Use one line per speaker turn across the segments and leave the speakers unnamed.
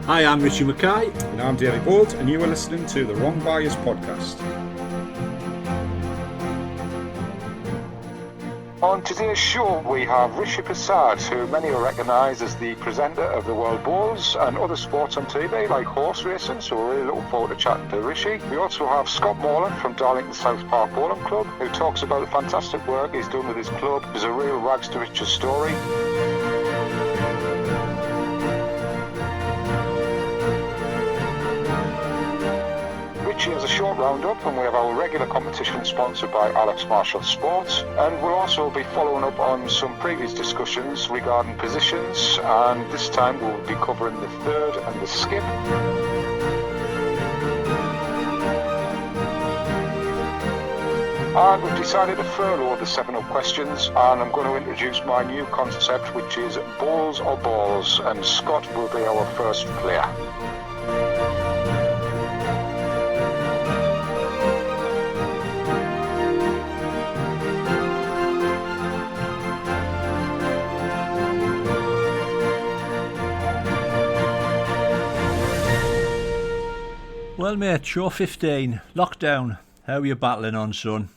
Hi, I'm Richie Mackay.
And I'm David Bolt, and you are listening to the Wrong Buyers podcast.
On today's show, we have Rishi Persad, who many will recognise as the presenter of the World Bowls and other sports on TV, like horse racing, so we're really looking forward to chatting to Rishi. We also have Scott Morland from Darlington South Park BC, who talks about the fantastic work he's done with his club. There's a real rags to riches story. Richie has a short roundup, and we have our regular competition sponsored by Alex Marshall Sports, and we'll also be following up on some previous discussions regarding positions, and this time we'll be covering the third and the skip. And we've decided to furlough the 7 up questions, and I'm going to introduce my new concept, which is bowls or balls, and Scott will be our first player.
Well, mate, show 15, lockdown. How are you battling on, son?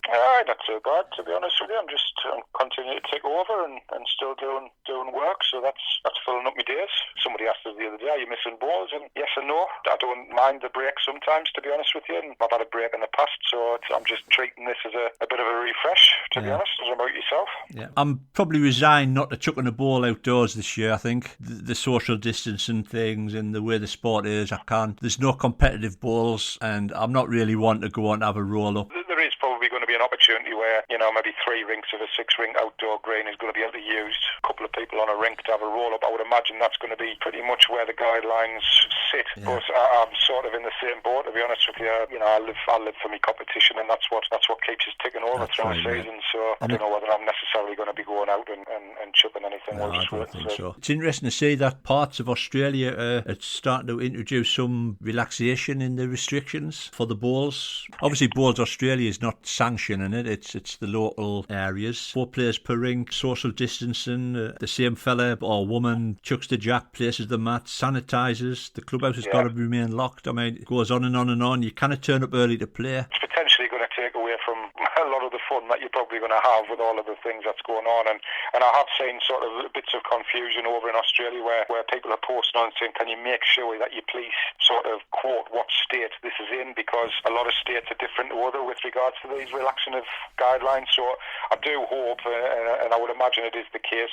Not too bad, to be honest with you. I'm just continuing to take over and still doing work, so that's filling up my days. Somebody asked us the other day, are you missing balls? And yes and no. I don't mind the break sometimes, to be honest with you, and I've had a break in the past, so I'm just treating this as a bit of a refresh, to be honest. What about yourself?
Yeah, I'm probably resigned not to chucking a ball outdoors this year. I think the social distancing things and the way the sport is, I can't. There's no competitive balls, and I'm not really wanting to go on to have a roll up.
There is probably going to be an opportunity where, maybe 3 rinks of a 6-ring outdoor green is going to be able to be used. A couple of people on a rink to have a roll-up. I would imagine that's going to be pretty much where the guidelines sit. Yeah. But I'm sort of in the same boat, to be honest with you. I live for my competition, and that's what keeps us ticking over through the season. So I don't know whether I'm necessarily going to be going out and chucking anything.
No, I don't think so. It's interesting to see that parts of Australia are starting to introduce some relaxation in the restrictions for the bowls. Obviously, Bowls Australia is not sanctioning it. It's the local areas. 4 players per rink, social distancing, the same fella or woman chucks the jack, places the mat, sanitizers. The clubhouse has got to remain locked. I mean, it goes on and on and on. You cannot turn up early to play.
It's potentially going to take away from a lot of the fun that you're probably going to have with all of the things that's going on. And I have seen sort of bits of confusion over in Australia where people are posting on saying, can you make sure that you please sort of quote what state this is in, because a lot of states are different to other with regards to these relaxing of guidelines. So I do hope, and I would imagine it is the case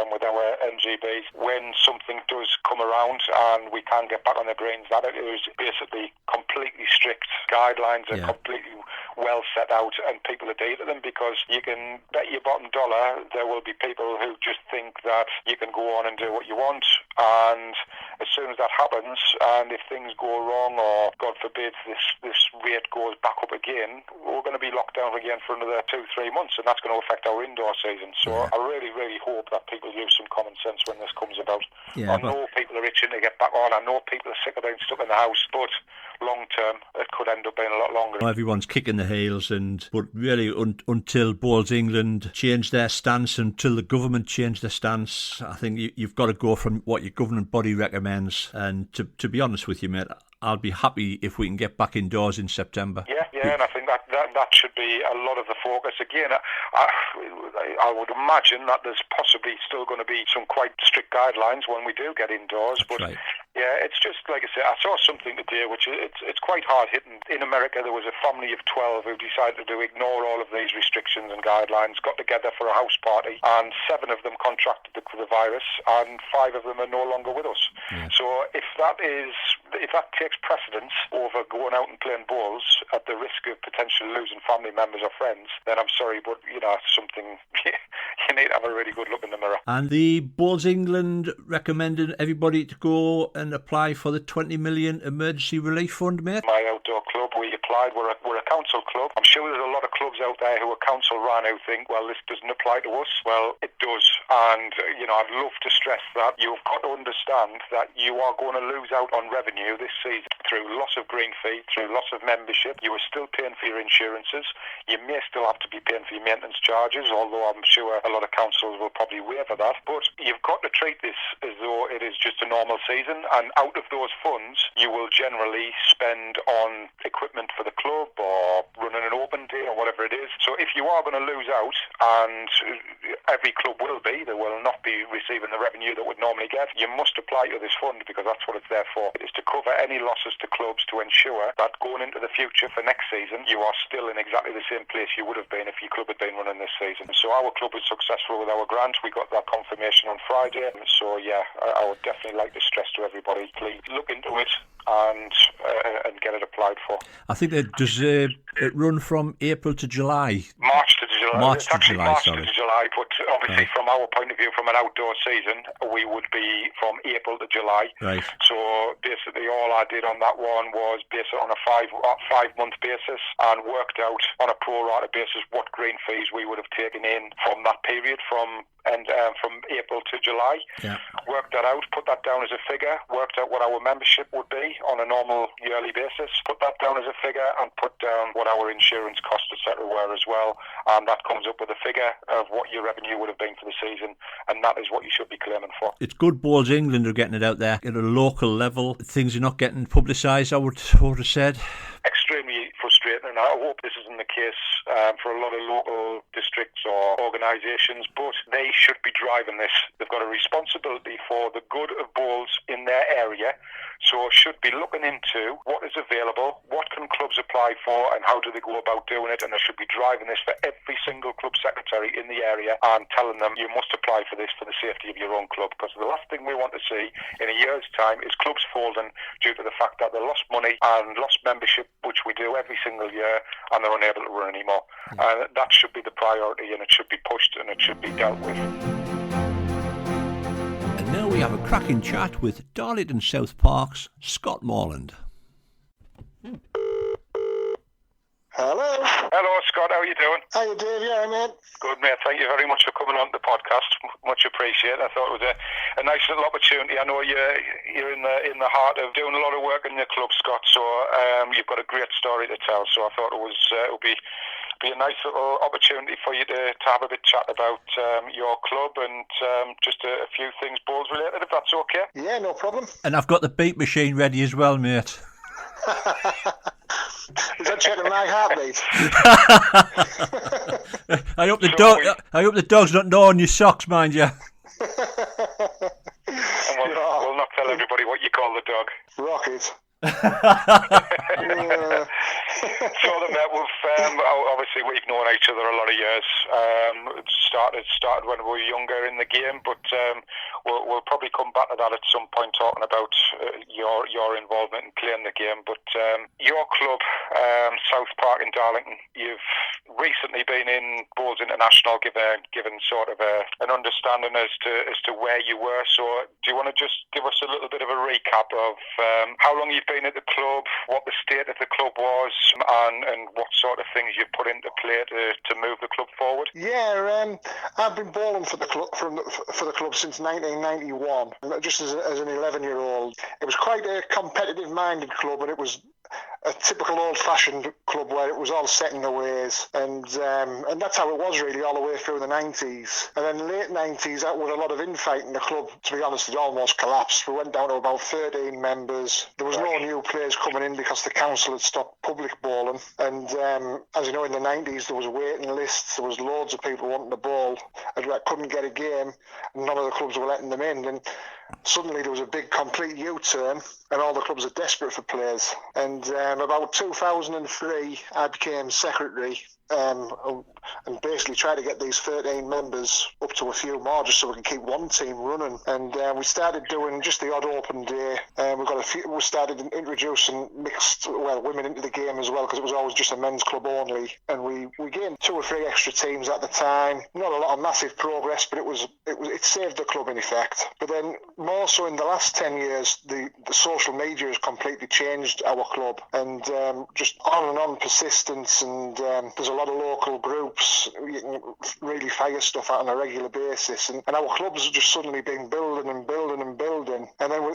with our NGBs, when something does come around and we can get back on the greens, that it is basically completely strict guidelines and completely well set out, and people adhere to them, because you can bet your bottom dollar there will be people who just think that you can go on and do what you want, and as soon as that happens, and if things go wrong or God forbid this rate goes back up again, we're going to be locked down again for another 2-3 months, and that's going to affect our indoor season. So I really, really hope that people use some common sense when this comes about. I know people are itching to get back on. I know people are sick of being stuck in the house, but long term it could end up being a lot longer.
Everyone's kicking the heels, but really until Bowls England change their stance, until the government change their stance, I think you've got to go from what your government body recommends. And to be honest with you, mate, I'll be happy if we can get back indoors in September.
Yeah, and I think that should be a lot of the focus. Again, I would imagine that there's possibly still going to be some quite strict guidelines when we do get indoors.
That's right.
Yeah, it's just, like I say, I saw something today which it's quite hard-hitting. In America, there was a family of 12 who decided to ignore all of these restrictions and guidelines, got together for a house party, and 7 of them contracted the virus, and 5 of them are no longer with us. Yeah. So if that takes precedence over going out and playing bowls at the risk of potentially losing family members or friends, then I'm sorry, but it's something you need to have a really good look in the mirror.
And the Bowls England recommended everybody to go and apply for the 20 million emergency relief fund, mate?
My outdoor club, we applied. We're a council club. I'm sure there's a lot of clubs out there who are council run who think, well, this doesn't apply to us. Well, it does. And, I'd love to stress that you've got to understand that you are going to lose out on revenue revenue this season through loss of green fee, through loss of membership. You are still paying for your insurances. You may still have to be paying for your maintenance charges, although I'm sure a lot of councils will probably waiver that. But you've got to treat this as though it is just a normal season, and out of those funds, you will generally spend on equipment for the club or running an open day or whatever it is. So if you are going to lose out, and every club will be, they will not be receiving the revenue that would normally get, you must apply to this fund, because that's what it's there for. It is to cover any losses to clubs, to ensure that going into the future for next season, you are still in exactly the same place you would have been if your club had been running this season. So our club was successful with our grant. We got that confirmation on Friday. So yeah, I would definitely like to stress to everybody, please look into it and get it applied for.
I think that does it run from April to July?
March to July.
March to July,
but obviously from our point of view, from an outdoor season, we would be from April to July.
Right.
So basically all I did on that one was base it on a five-month basis and worked out on a pro rata basis what green fees we would have taken in from that period, from April to July.
Yeah.
Worked that out, put that down as a figure, worked out what our membership would be on a normal yearly basis, put that down as a figure, and put down what our insurance costs, etc. were as well, and that comes up with a figure of what your revenue would have been for the season, and that is what you should be claiming for.
It's good Balls England are getting it out there at a local level. Things are not getting publicised, I would have said.
Extremely frustrating, and I hope this isn't the case for a lot of local districts or organisations, but they should be driving this. They've got a responsibility for the good of bowls in their area, so should be looking into what is available, what can clubs apply for, and how do they go about doing it, and they should be driving this for every single club secretary in the area and telling them you must apply for this for the safety of your own club, because the last thing we want to see in a year's time is clubs folding due to the fact that they lost money and lost membership, which we do every single year, and they're unable to run anymore. That should be the priority, and it should be pushed, and it should be dealt with.
And now we have a cracking chat with Darlington South Park's Scott Morland.
Hello.
Hello, Scott. How are you doing?
How you doing? Yeah, mate.
Good, mate. Thank you very much for coming on the podcast. Much appreciated. I thought it was a nice little opportunity. I know you're in the heart of doing a lot of work in your club, Scott. So you've got a great story to tell. So I thought it would be a nice little opportunity for you to have a bit chat about your club and just a few things bowls related, if that's okay.
Yeah, no problem.
And I've got the beat machine ready as well, mate.
Is that checking my heartbeat?
I hope the dog's not gnawing your socks, mind you.
And we'll not tell everybody what you call the dog.
Rocket.
So obviously we've known each other a lot of years. Started when we were younger in the game, but we'll probably come back to that at some point, talking about your involvement in playing the game. But your club, South Park in Darlington, you've recently been in Bowls International, given sort of an understanding as to where you were. So do you want to just give us a little bit of a recap of how long you've been at the club, what the state of the club was, and what sort of things you put into play to move the club forward?
Yeah, I've been bowling for the club for the club since 1991. Just as an 11-year-old, it was quite a competitive-minded club, and it was a typical old-fashioned club where it was all set in the ways, and that's how it was really all the way through the 90s. And then late 90s, that with a lot of infighting, the club, to be honest, it almost collapsed. We went down to about 13 members. There was no new players coming in because the council had stopped public bowling, and as you know, in the 90s there was waiting lists. There was loads of people wanting to bowl and couldn't get a game, and none of the clubs were letting them in. And suddenly there was a big complete U-turn, and all the clubs are desperate for players. And about 2003, I became secretary and basically tried to get these 13 members up to a few more, just so we can keep one team running. And we started doing just the odd open day. We started introducing women into the game as well, because it was always just a men's club only. And we gained 2 or 3 extra teams at the time. Not a lot of massive progress, but it saved the club in effect. But then more so in the last 10 years, the social media has completely changed our club, and just on and on persistence, and there's a lot of local groups. You can really fire stuff out on a regular basis, and our clubs have just suddenly been building and building and building. And then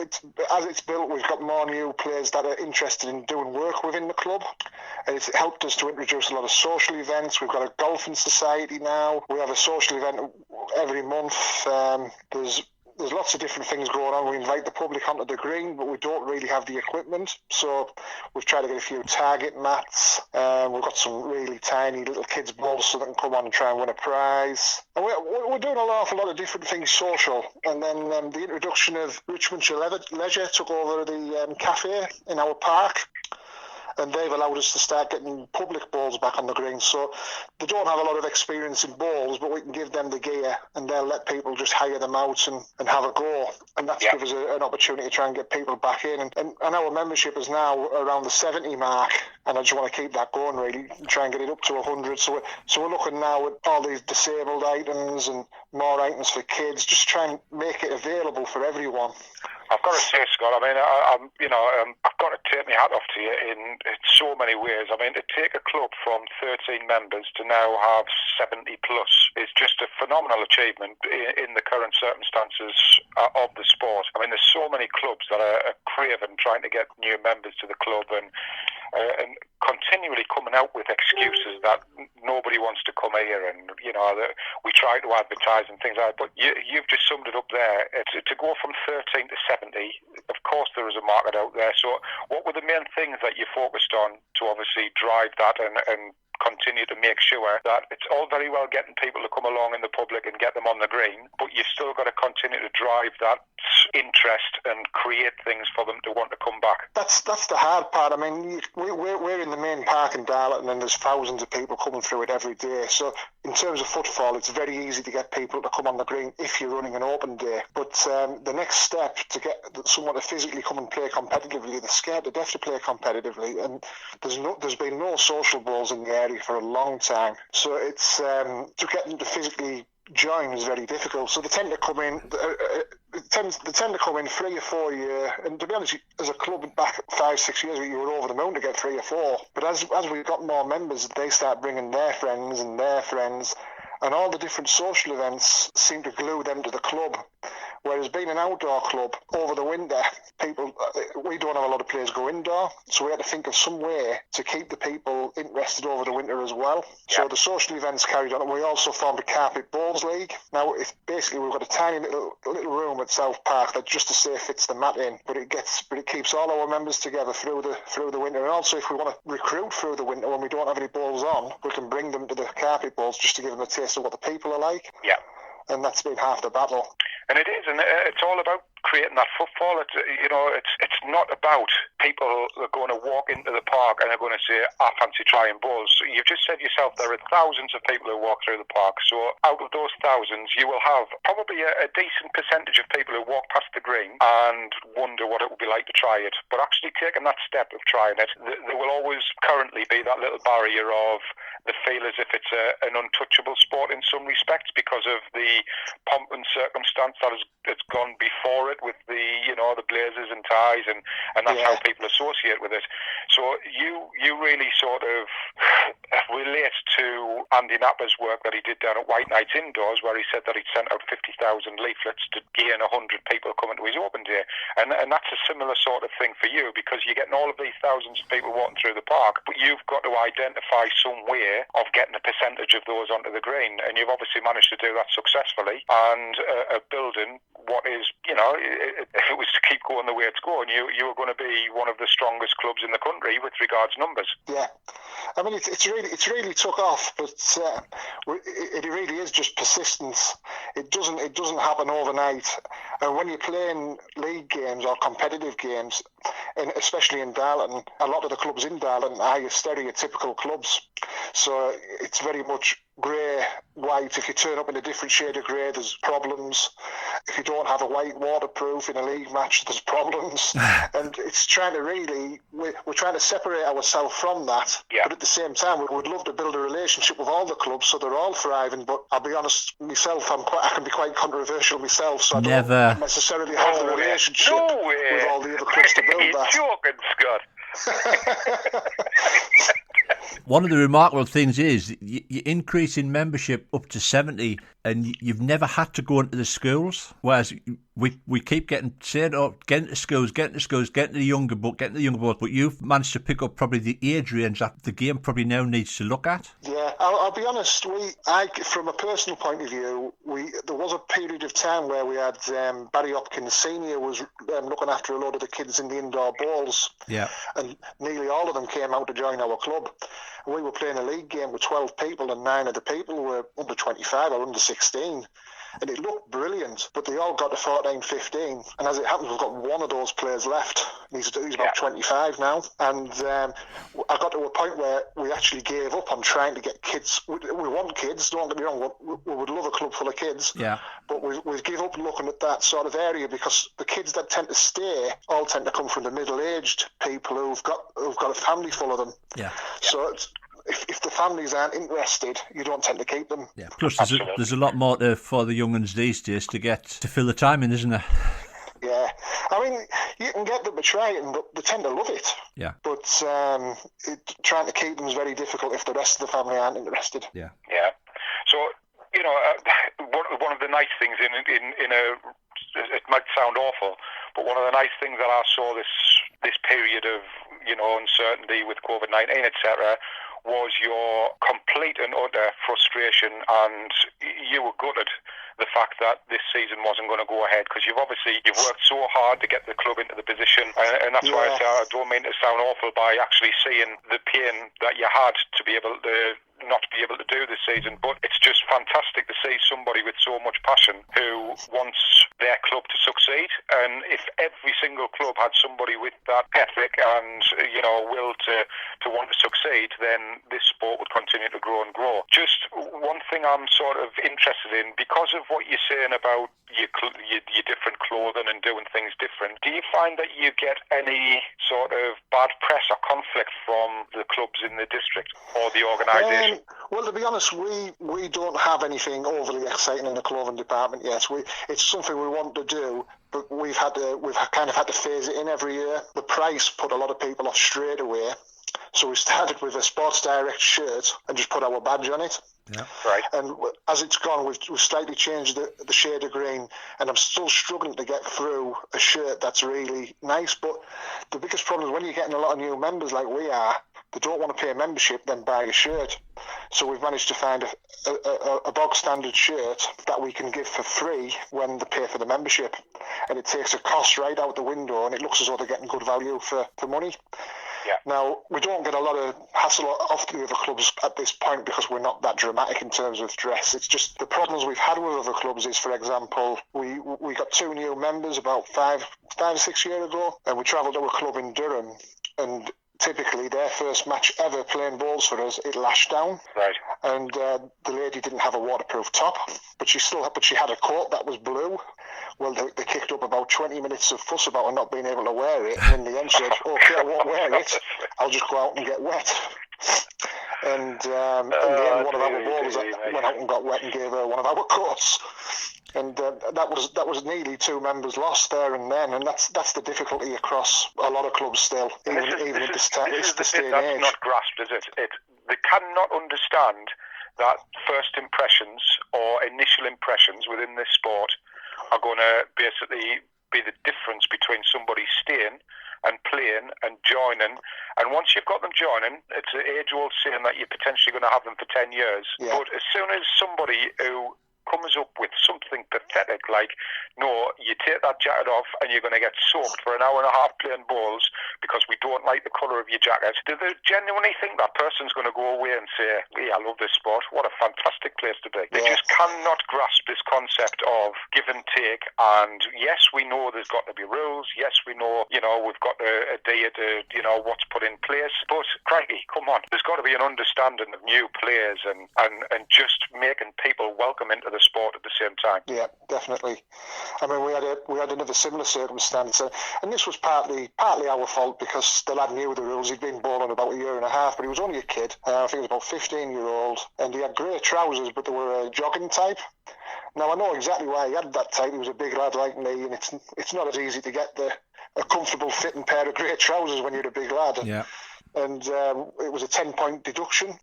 as it's built, we've got more new players that are interested in doing work within the club, and it's helped us to introduce a lot of social events. We've got a golfing society now. We have a social event every month. There's lots of different things going on. We invite the public onto the green, but we don't really have the equipment. So we've tried to get a few target mats. We've got some really tiny little kids' balls so they can come on and try and win a prize. And we're doing an awful lot of different things social. And then the introduction of Richmondshire Leisure took over the cafe in our park. And they've allowed us to start getting public balls back on the green. So they don't have a lot of experience in balls, but we can give them the gear and they'll let people just hire them out and have a go. And that's gives us an opportunity to try and get people back in. And our membership is now around the 70 mark. And I just want to keep that going, really, and try and get it up to 100. So we're looking now at all these disabled items and more items for kids, just try and make it available for everyone.
I've got to say, Scott, I mean, I've got to take my hat off to you in so many ways. I mean, to take a club from 13 members to now have 70 plus is just a phenomenal achievement in the current circumstances of the sport. I mean, there's so many clubs that are craving trying to get new members to the club and continually coming out with excuses that nobody wants to come here and, that we try to advertise and things like that. But you've just summed it up there. To go from 13 to 70, of course there is a market out there. So what were the main things that you focused on to obviously drive that and continue to make sure that it's all very well getting people to come along in the public and get them on the green, but you've still got to continue to drive that interest and create things for them to want to come back? That's
the hard part. I mean, we're in the main park in Darlington and there's thousands of people coming through it every day. So in terms of footfall, it's very easy to get people to come on the green if you're running an open day. But the next step to get someone to physically come and play competitively, they're scared to death to play competitively, and there's been no social balls in the area for a long time. So it's to get them to physically join is very difficult. So they tend to come in. They tend to come in 3 or 4 a year, and to be honest, as a club back 5-6 years ago, you were over the moon to get 3 or 4. But as we got more members, they start bringing their friends, and all the different social events seem to glue them to the club. Whereas being an outdoor club over the winter, we don't have a lot of players go indoor, so we had to think of some way to keep the people interested over the winter as well. Yeah. So the social events carried on, and we also formed a carpet bowls league. Now, basically we've got a tiny little room at South Park that just to say fits the mat in, but it keeps all our members together through the winter. And also, if we want to recruit through the winter when we don't have any balls on, we can bring them to the carpet bowls just to give them a taste of what the people are like. Yeah. And that's been half the battle. And it is, and it's all about creating that footfall. It's not about people going to walk into the park and are going to say, I fancy trying balls. You've just said yourself there are thousands of people who walk through the park. So out of those thousands, you will have probably a decent percentage of people who walk past the green and wonder what it would be like to try it. But actually taking that step of trying it, there will always currently be that little barrier of the feel as if it's an untouchable sport in some respects because of the pomp and circumstance that has gone before it with the blazers and ties and that's how people associate with it. So you really sort of relate to Andy Napper's work that he did down at White Nights Indoors, where he said that he'd sent out 50,000 leaflets to gain 100 people coming to his open day, and that's a similar sort of thing for you, because you're getting all of these thousands of people walking through the park, but you've got to identify some way of getting a percentage of those onto the green, and you've obviously managed to do that successfully and building what is, if it was to keep going the way it's going, you are going to be one of the strongest clubs in the country with regards numbers. Yeah, I mean it's really took off, but it really is just persistence. It doesn't happen overnight, and when you're playing league games or competitive games, and especially in Darlington, a lot of the clubs in Darlington are your stereotypical clubs, so it's very much grey, white. If you turn up in a different shade of grey, there's problems. If you don't have a white waterproof in a league match, there's problems. And it's trying to we're trying to separate ourselves from that. Yeah. But at the same time, we would love to build a relationship with all the clubs so they're all thriving. But I'll be honest, myself, I can be quite controversial myself, so I don't necessarily have the relationship with all the other clubs to build that. You're joking, Scott.
One of the remarkable things is you increase in membership up to 70 and you've never had to go into the schools. Whereas we keep getting said, "Oh, get into schools, get into the younger boys." But you've managed to pick up probably the age range that the game probably now needs to look at.
Yeah, I'll be honest. From a personal point of view, there was a period of time where we had Barry Hopkins Senior was looking after a lot of the kids in the indoor balls.
Yeah,
and nearly all of them came out to join our club. We were playing a league game with 12 people, and 9 of the people were under 25 or under 16. And it looked brilliant, but they all got to 14, 15. And as it happens, we've got one of those players left. He's about 25 now. And I got to a point where we actually gave up on trying to get kids. We want kids, don't get me wrong. We would love a club full of kids.
Yeah.
But we've given up looking at that sort of area because the kids that tend to stay all tend to come from the middle-aged people who've got a family full of them.
Yeah.
So if the families aren't interested, you don't tend to keep them.
Yeah. Plus, there's a lot more for the young uns these days to fill the time in, isn't there?
Yeah. I mean, you can get them to try it, and they tend to love it.
Yeah.
But trying to keep them is very difficult if the rest of the family aren't interested.
Yeah.
Yeah. So, one of the nice things in it might sound awful, but one of the nice things that I saw this period of uncertainty with COVID-19, etc., was your complete and utter frustration, and you were gutted the fact that this season wasn't going to go ahead, because you've worked so hard to get the club into the position, and that's why I don't mean to sound awful by actually seeing the pain that you had to be able to not be able to do this season, but it's just fantastic to see somebody with so much passion who wants their club to succeed. And if every single club had somebody with that ethic and will to want to succeed, then this sport would continue to grow and grow. Just one thing I'm sort of interested in, because of what you're saying about your different clothing and doing things different, do you find that you get any sort of bad press or conflict from the clubs in the district or the organisation?
Well, to be honest, we don't have anything overly exciting in the clothing department yet. It's something we want to do, but we've kind of had to phase it in every year. The price put a lot of people off straight away, so we started with a Sports Direct shirt and just put our badge on it.
Yeah.
Right. And as it's gone, we've slightly changed the shade of green, and I'm still struggling to get through a shirt that's really nice. But the biggest problem is when you're getting a lot of new members like we are, they don't want to pay a membership, then buy a shirt. So we've managed to find a bog standard shirt that we can give for free when they pay for the membership. And it takes a cost right out the window, and it looks as though they're getting good value for money. Yeah. Now, we don't get a lot of hassle off the other clubs at this point because we're not that dramatic in terms of dress. It's just the problems we've had with other clubs is, for example, we got 2 new members about 5 or 6 years ago, and we travelled to a club in Durham, and typically their first match ever playing balls for us, it lashed down. Right. And the lady didn't have a waterproof top, but she had a coat that was blue. Well, they kicked up about 20 minutes of fuss about her not being able to wear it, and in the end said, "Okay, I won't wear it. I'll just go out and get wet." And in the end, one of our bowlers went out and got wet and gave her one of our coats. And that was nearly 2 members lost there and then, and that's the difficulty across a lot of clubs still, even at this day and age. That's
not grasped, is it? They cannot understand that first impressions or initial impressions within this sport are going to basically be the difference between somebody staying and playing and joining. And once you've got them joining, it's an age-old saying that you're potentially going to have them for 10 years. Yeah. But as soon as somebody who comes up with something pathetic like, "No, you take that jacket off and you're going to get soaked for an hour and a half playing balls because we don't like the colour of your jacket," do they genuinely think that person's going to go away and say, "Yeah, I love this sport, what a fantastic place to be"? They just cannot grasp this concept of give and take. And yes, we know there's got to be rules. Yes, we know, we've got to adhere to, what's put in place. But crikey, come on, there's got to be an understanding of new players and just making people welcome into the sport at the same time.
Yeah, definitely. I mean, we had another similar circumstance, and this was partly our fault because the lad knew the rules. He'd been bowling about 1.5 years, but he was only a kid. I think he was about 15-year-old, and he had grey trousers, but they were a jogging type. Now, I know exactly why he had that type. He was a big lad like me, and it's not as easy to get a comfortable fitting pair of grey trousers when you're a big lad.
Yeah.
And it was a 10-point deduction.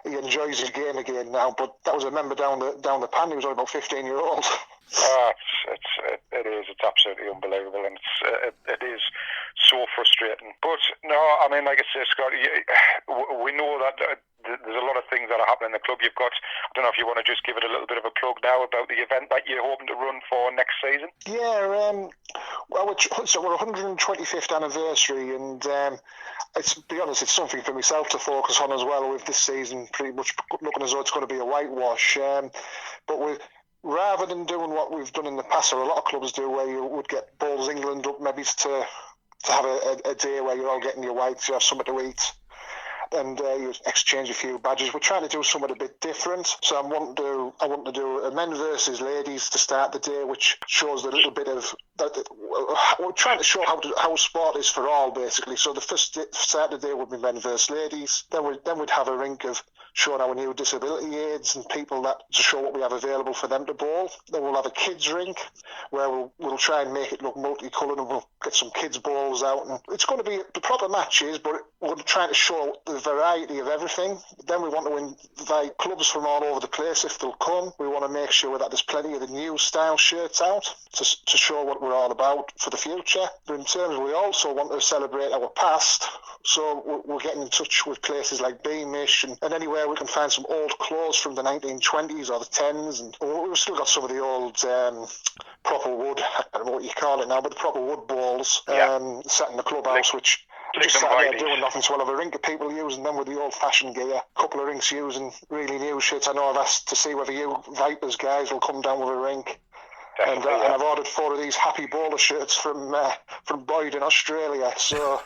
he enjoys his game again now. But that was a member down the pan. He was only about 15-year-old.
It is. It's absolutely unbelievable, and it is so frustrating. But no, I mean, like I say, Scott, we know that there's a lot of things that are happening in the club. You've got, I don't know if you want to just give it a little bit of a plug now about the event that you're hoping to run for next season.
Yeah, well, so we're 125th anniversary, and to be honest, it's something for myself to focus on as well. With this season pretty much looking as though it's going to be a whitewash, but rather than doing what we've done in the past, or a lot of clubs do, where you would get Balls England up maybe to have a day where you're all getting your whites, you have something to eat, and you exchange a few badges. We're trying to do something a bit different. So I want to do a men versus ladies to start the day, which shows a little bit of that. We're trying to show how sport is for all, basically. So the first start of the day would be men versus ladies. Then we'd have a rink of showing our new disability aids and people to show what we have available for them to bowl. Then we'll have a kids rink where we'll try and make it look multicoloured, and we'll get some kids balls out, and it's going to be the proper matches, but we're trying to show the variety of everything. Then we want to invite clubs from all over the place if they'll come. We want to make sure that there's plenty of the new style shirts out to show what we're all about for the future. But in terms, we also want to celebrate our past, so we're getting in touch with places like Beamish and anywhere we can find some old clothes from the 1920s or the 10s, and we've still got some of the old proper wood, I don't know what you call it now, but the proper wood balls set in the clubhouse, which just sat there doing nothing. So we'll have a rink of people using them with the old-fashioned gear, a couple of rinks using really new shirts. I know I've asked to see whether you Vipers guys will come down with a rink. And I've ordered 4 of these Happy Bowler shirts from Boyd in Australia. So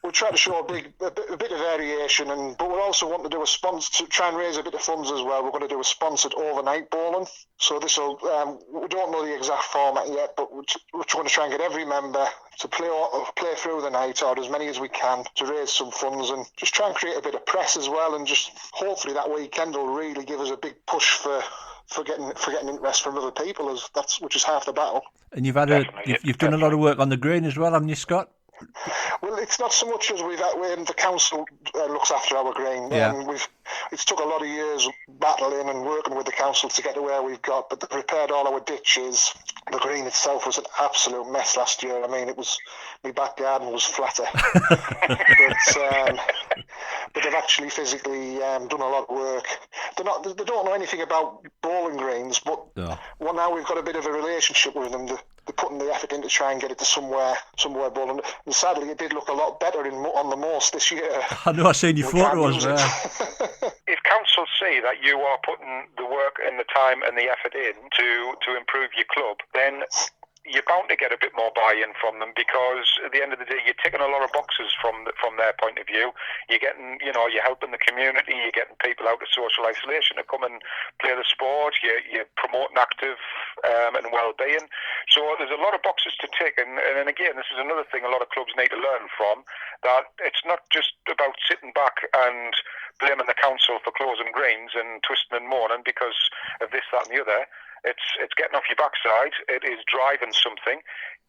we'll try to show a bit of variation, but we're also wanting to do to try and raise a bit of funds as well. We're going to do a sponsored overnight bowling. So we don't know the exact format yet, but we're going to try and get every member to play through the night, or as many as we can, to raise some funds and just try and create a bit of press as well, and just hopefully that weekend will really give us a big push for getting interest from other people, which is half the battle.
And you've done a lot of work on the green as well, haven't you, Scott?
Well, it's not so much as the council looks after our green.
Yeah.
It's took a lot of years battling and working with the council to get to where we've got, but they repaired all our ditches. The green itself was an absolute mess last year. I mean, my back garden was flatter. But they've actually physically done a lot of work. They don't know anything about bowling greens, but now we've got a bit of a relationship with them. They're putting the effort in to try and get it to somewhere bowling. And sadly, it did look a lot better on the most this year.
I know, I've seen your photos there.
If council see that you are putting the work and the time and the effort in to improve your club, then you're bound to get a bit more buy-in from them, because at the end of the day, you're ticking a lot of boxes from their point of view. You're getting, you're helping the community, you're getting people out of social isolation to come and play the sport, you're promoting active and well-being. So there's a lot of boxes to tick, and again, this is another thing a lot of clubs need to learn from, that it's not just about sitting back and blaming the council for closing greens and twisting and moaning because of this, that and the other. It's getting off your backside. It is driving something.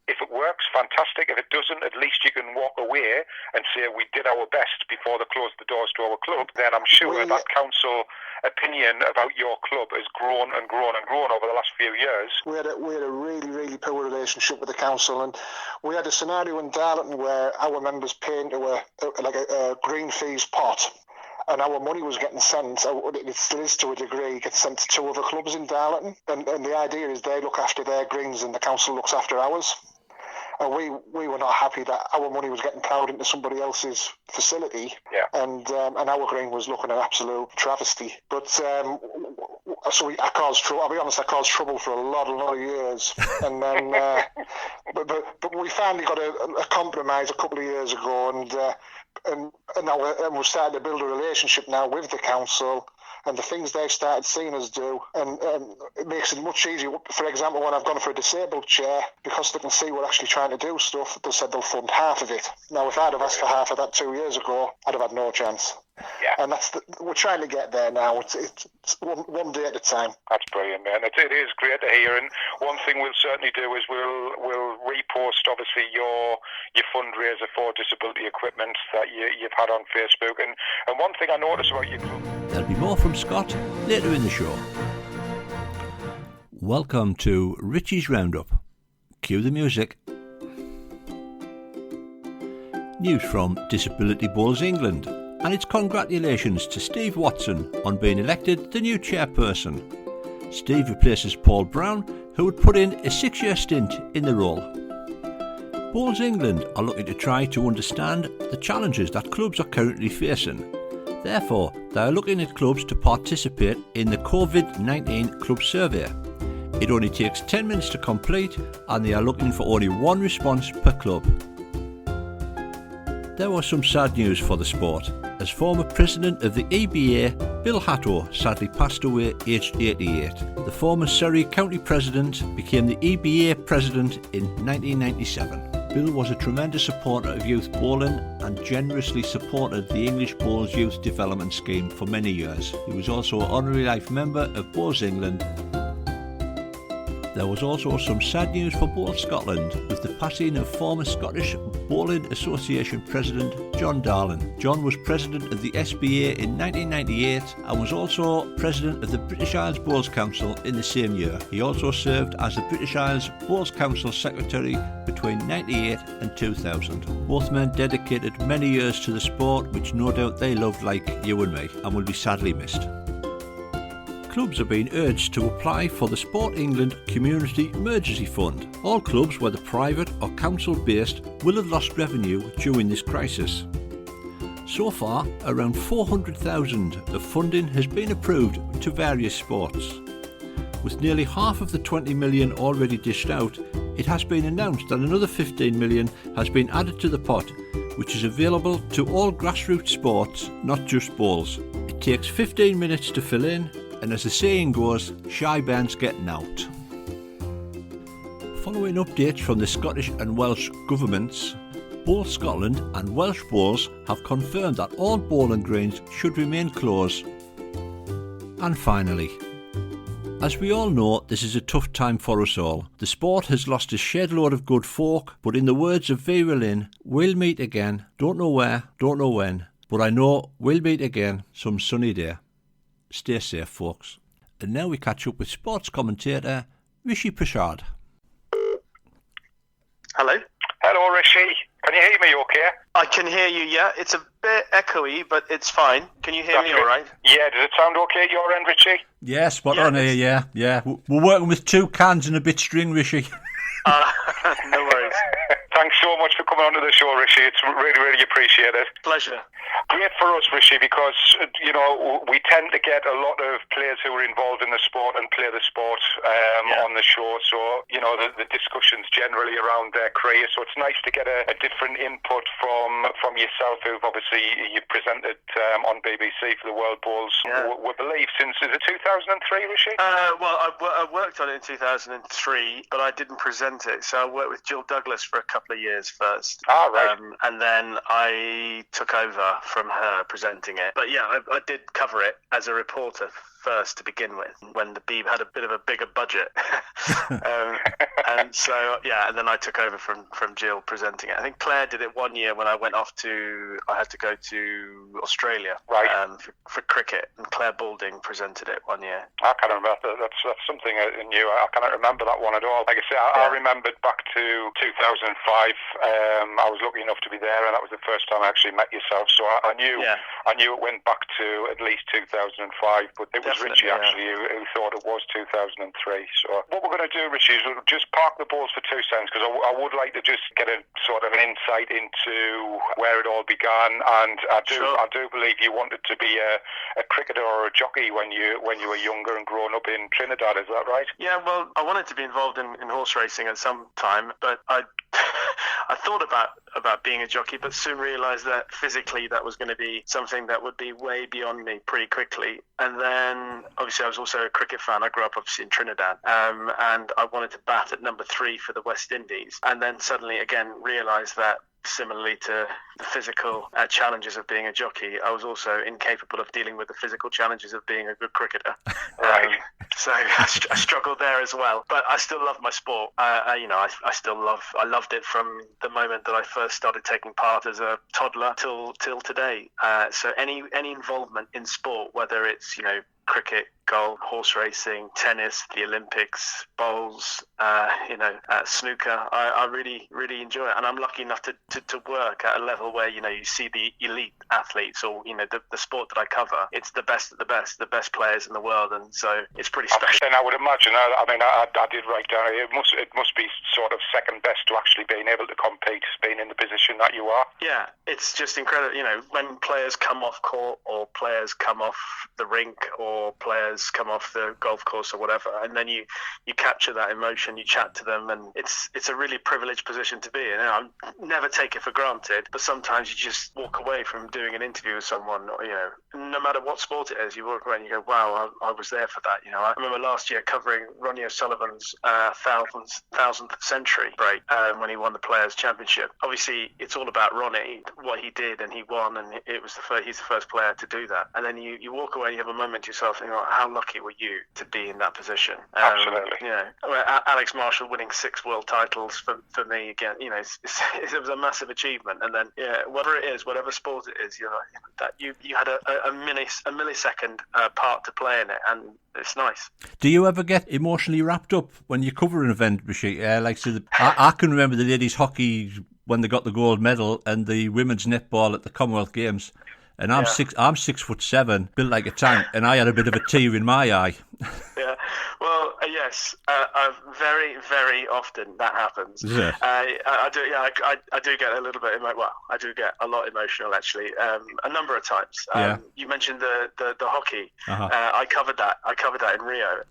If it works, fantastic. If it doesn't, at least you can walk away and say we did our best before they closed the doors to our club. Then I'm sure that council opinion about your club has grown and grown and grown over the last few years. We had a
really, really poor relationship with the council, and we had a scenario in Darlington where our members paid into a green fees pot. And our money was getting sent, it still is to a degree, gets sent to 2 other clubs in Darlington. And the idea is they look after their greens and the council looks after ours. And we were not happy that our money was getting ploughed into somebody else's facility. Yeah. And our green was looking an absolute travesty. But I caused trouble. I'll be honest, I caused trouble for a lot of years. And then, but we finally got a compromise a couple of years ago, and we're starting to build a relationship now with the council, and the things they've started seeing us do, and it makes it much easier. For example, when I've gone for a disabled chair, because they can see we're actually trying to do stuff, they said they'll fund half of it. Now, if I'd have asked for half of that 2 years ago, I'd have had no chance. And we're trying to get there now. It's one day at a time.
That's brilliant, man. It is great to hear. And one thing we'll certainly do is we'll repost, obviously, your fundraiser for disability equipment that you've had on Facebook. And one thing I noticed about your club.
There'll be more from Scott later in the show. Welcome to Richie's Roundup. Cue the music. News from Disability Bowls England, and it's congratulations to Steve Watson on being elected the new chairperson. Steve replaces Paul Brown, who had put in a 6-year stint in the role. Bowls England are looking to try to understand the challenges that clubs are currently facing. Therefore, they are looking at clubs to participate in the COVID-19 club survey. It only takes 10 minutes to complete, and they are looking for only one response per club. There was some sad news for the sport, as former president of the EBA, Bill Hatto, sadly passed away aged 88. The former Surrey County president became the EBA president in 1997. Bill was a tremendous supporter of youth bowling and generously supported the English Bowls Youth Development Scheme for many years. He was also an honorary life member of Bowls England. There was also some sad news for Bowls Scotland with the passing of former Scottish Bowling Association President John Darlington. John was president of the SBA in 1998 and was also president of the British Isles Bowls Council in the same year. He also served as the British Isles Bowls Council Secretary between 1998 and 2000. Both men dedicated many years to the sport, which no doubt they loved like you and me, and will be sadly missed. Clubs are being urged to apply for the Sport England Community Emergency Fund. All clubs, whether private or council-based, will have lost revenue during this crisis. So far, around 400,000 of funding has been approved to various sports. With nearly half of the 20 million already dished out, it has been announced that another 15 million has been added to the pot, which is available to all grassroots sports, not just bowls. It takes 15 minutes to fill in, and as the saying goes, shy bands getting out. Following updates from the Scottish and Welsh governments, Bowls Scotland and Welsh Bowls have confirmed that all bowling greens should remain closed. And finally, as we all know, this is a tough time for us all. The sport has lost a shed load of good folk, but in the words of Vera Lynn, we'll meet again, don't know where, don't know when, but I know we'll meet again some sunny day. Stay safe, folks. And now we catch up with sports commentator Rishi Persad.
Hello?
Hello, Rishi. Can you hear me okay?
I can hear you, yeah. It's a bit echoey, but it's fine. Can you hear me all right?
Yeah, does it sound okay at your end, Richie?
Yeah, spot on here, yeah. We're working with 2 cans and a bit string, Rishi.
No worries.
Thanks so much for coming on to the show, Rishi. It's really, really appreciated.
Pleasure.
Great for us, Rishi, because, we tend to get a lot of players who are involved in the sport and play the sport on the show. So, the discussions generally around their career. So it's nice to get a different input from yourself, who've obviously you presented on BBC for the World Bowls, we believe, since, is it 2003, Rishi?
Well, I worked on it in 2003, but I didn't present it. So I worked with Jill Douglas for a couple of years first.
Ah, right.
And then I took over from her presenting it. But yeah, I did cover it as a reporter first to begin with, when the Beeb had a bit of a bigger budget. And so, and then I took over from Jill presenting it. I think Claire did it one year when I had to go to Australia for cricket, and Claire Balding presented it one year.
I can't remember. That's something new. I cannot remember that one at all. Like I say, I remembered back to 2005. I was lucky enough to be there, and that was the first time I actually met yourself. So I knew it went back to at least 2005, but it was Richie actually who thought it was 2003. So what we're going to do, Richie, is we'll just park the balls for 2 seconds, because I would like to just get a sort of an insight into where it all began. And I do believe you wanted to be a cricketer or a jockey when you were younger and growing up in Trinidad. Is that right?
Yeah, well, I wanted to be involved in horse racing at some time, but I thought about about being a jockey, but soon realised that physically that was going to be something that would be way beyond me pretty quickly. And then obviously I was also a cricket fan. I grew up obviously in Trinidad, and I wanted to bat at number 3 for the West Indies. And then suddenly again realised that similarly to the physical challenges of being a jockey, I was also incapable of dealing with the physical challenges of being a good cricketer. So I struggled there as well. But I still love my sport. I loved it from the moment that I first started taking part as a toddler till today. So any involvement in sport, whether it's cricket, golf, horse racing, tennis, the Olympics, bowls, snooker. I really, really enjoy it, and I'm lucky enough to work at a level where you see the elite athletes, or the sport that I cover. It's the best of the best players in the world, and so it's pretty special.
And I would imagine. I did write down. It must be sort of second best to actually being able to compete, being in the position that you are.
Yeah, it's just incredible. When players come off court, or players come off the rink, or players come off the golf course or whatever, and then you capture that emotion, you chat to them, and it's a really privileged position to be in. I never take it for granted, but sometimes you just walk away from doing an interview with someone, no matter what sport it is, you walk away and you go, wow, I was there for that. I remember last year covering Ronnie O'Sullivan's 1000th century break when he won the Players' Championship. Obviously, it's all about Ronnie, what he did, and he won, and he's the first player to do that. And then you walk away and you have a moment to yourself, thinking, how lucky were you to be in that position?
Absolutely.
Alex Marshall winning 6 world titles for me again. It was a massive achievement. And then whatever sport it is, that you had a millisecond part to play in it, and it's nice.
Do you ever get emotionally wrapped up when you cover an event, Rishi? I can remember the ladies' hockey when they got the gold medal, and the women's netball at the Commonwealth Games. And I'm 6'7", built like a tank, and I had a bit of a tear in my eye.
Yeah, well, yes, very, very often that happens.
Yeah.
I do. Yeah, I do get a little bit. I do get a lot emotional actually. A number of times. You mentioned the hockey.
Uh-huh.
I covered that in Rio.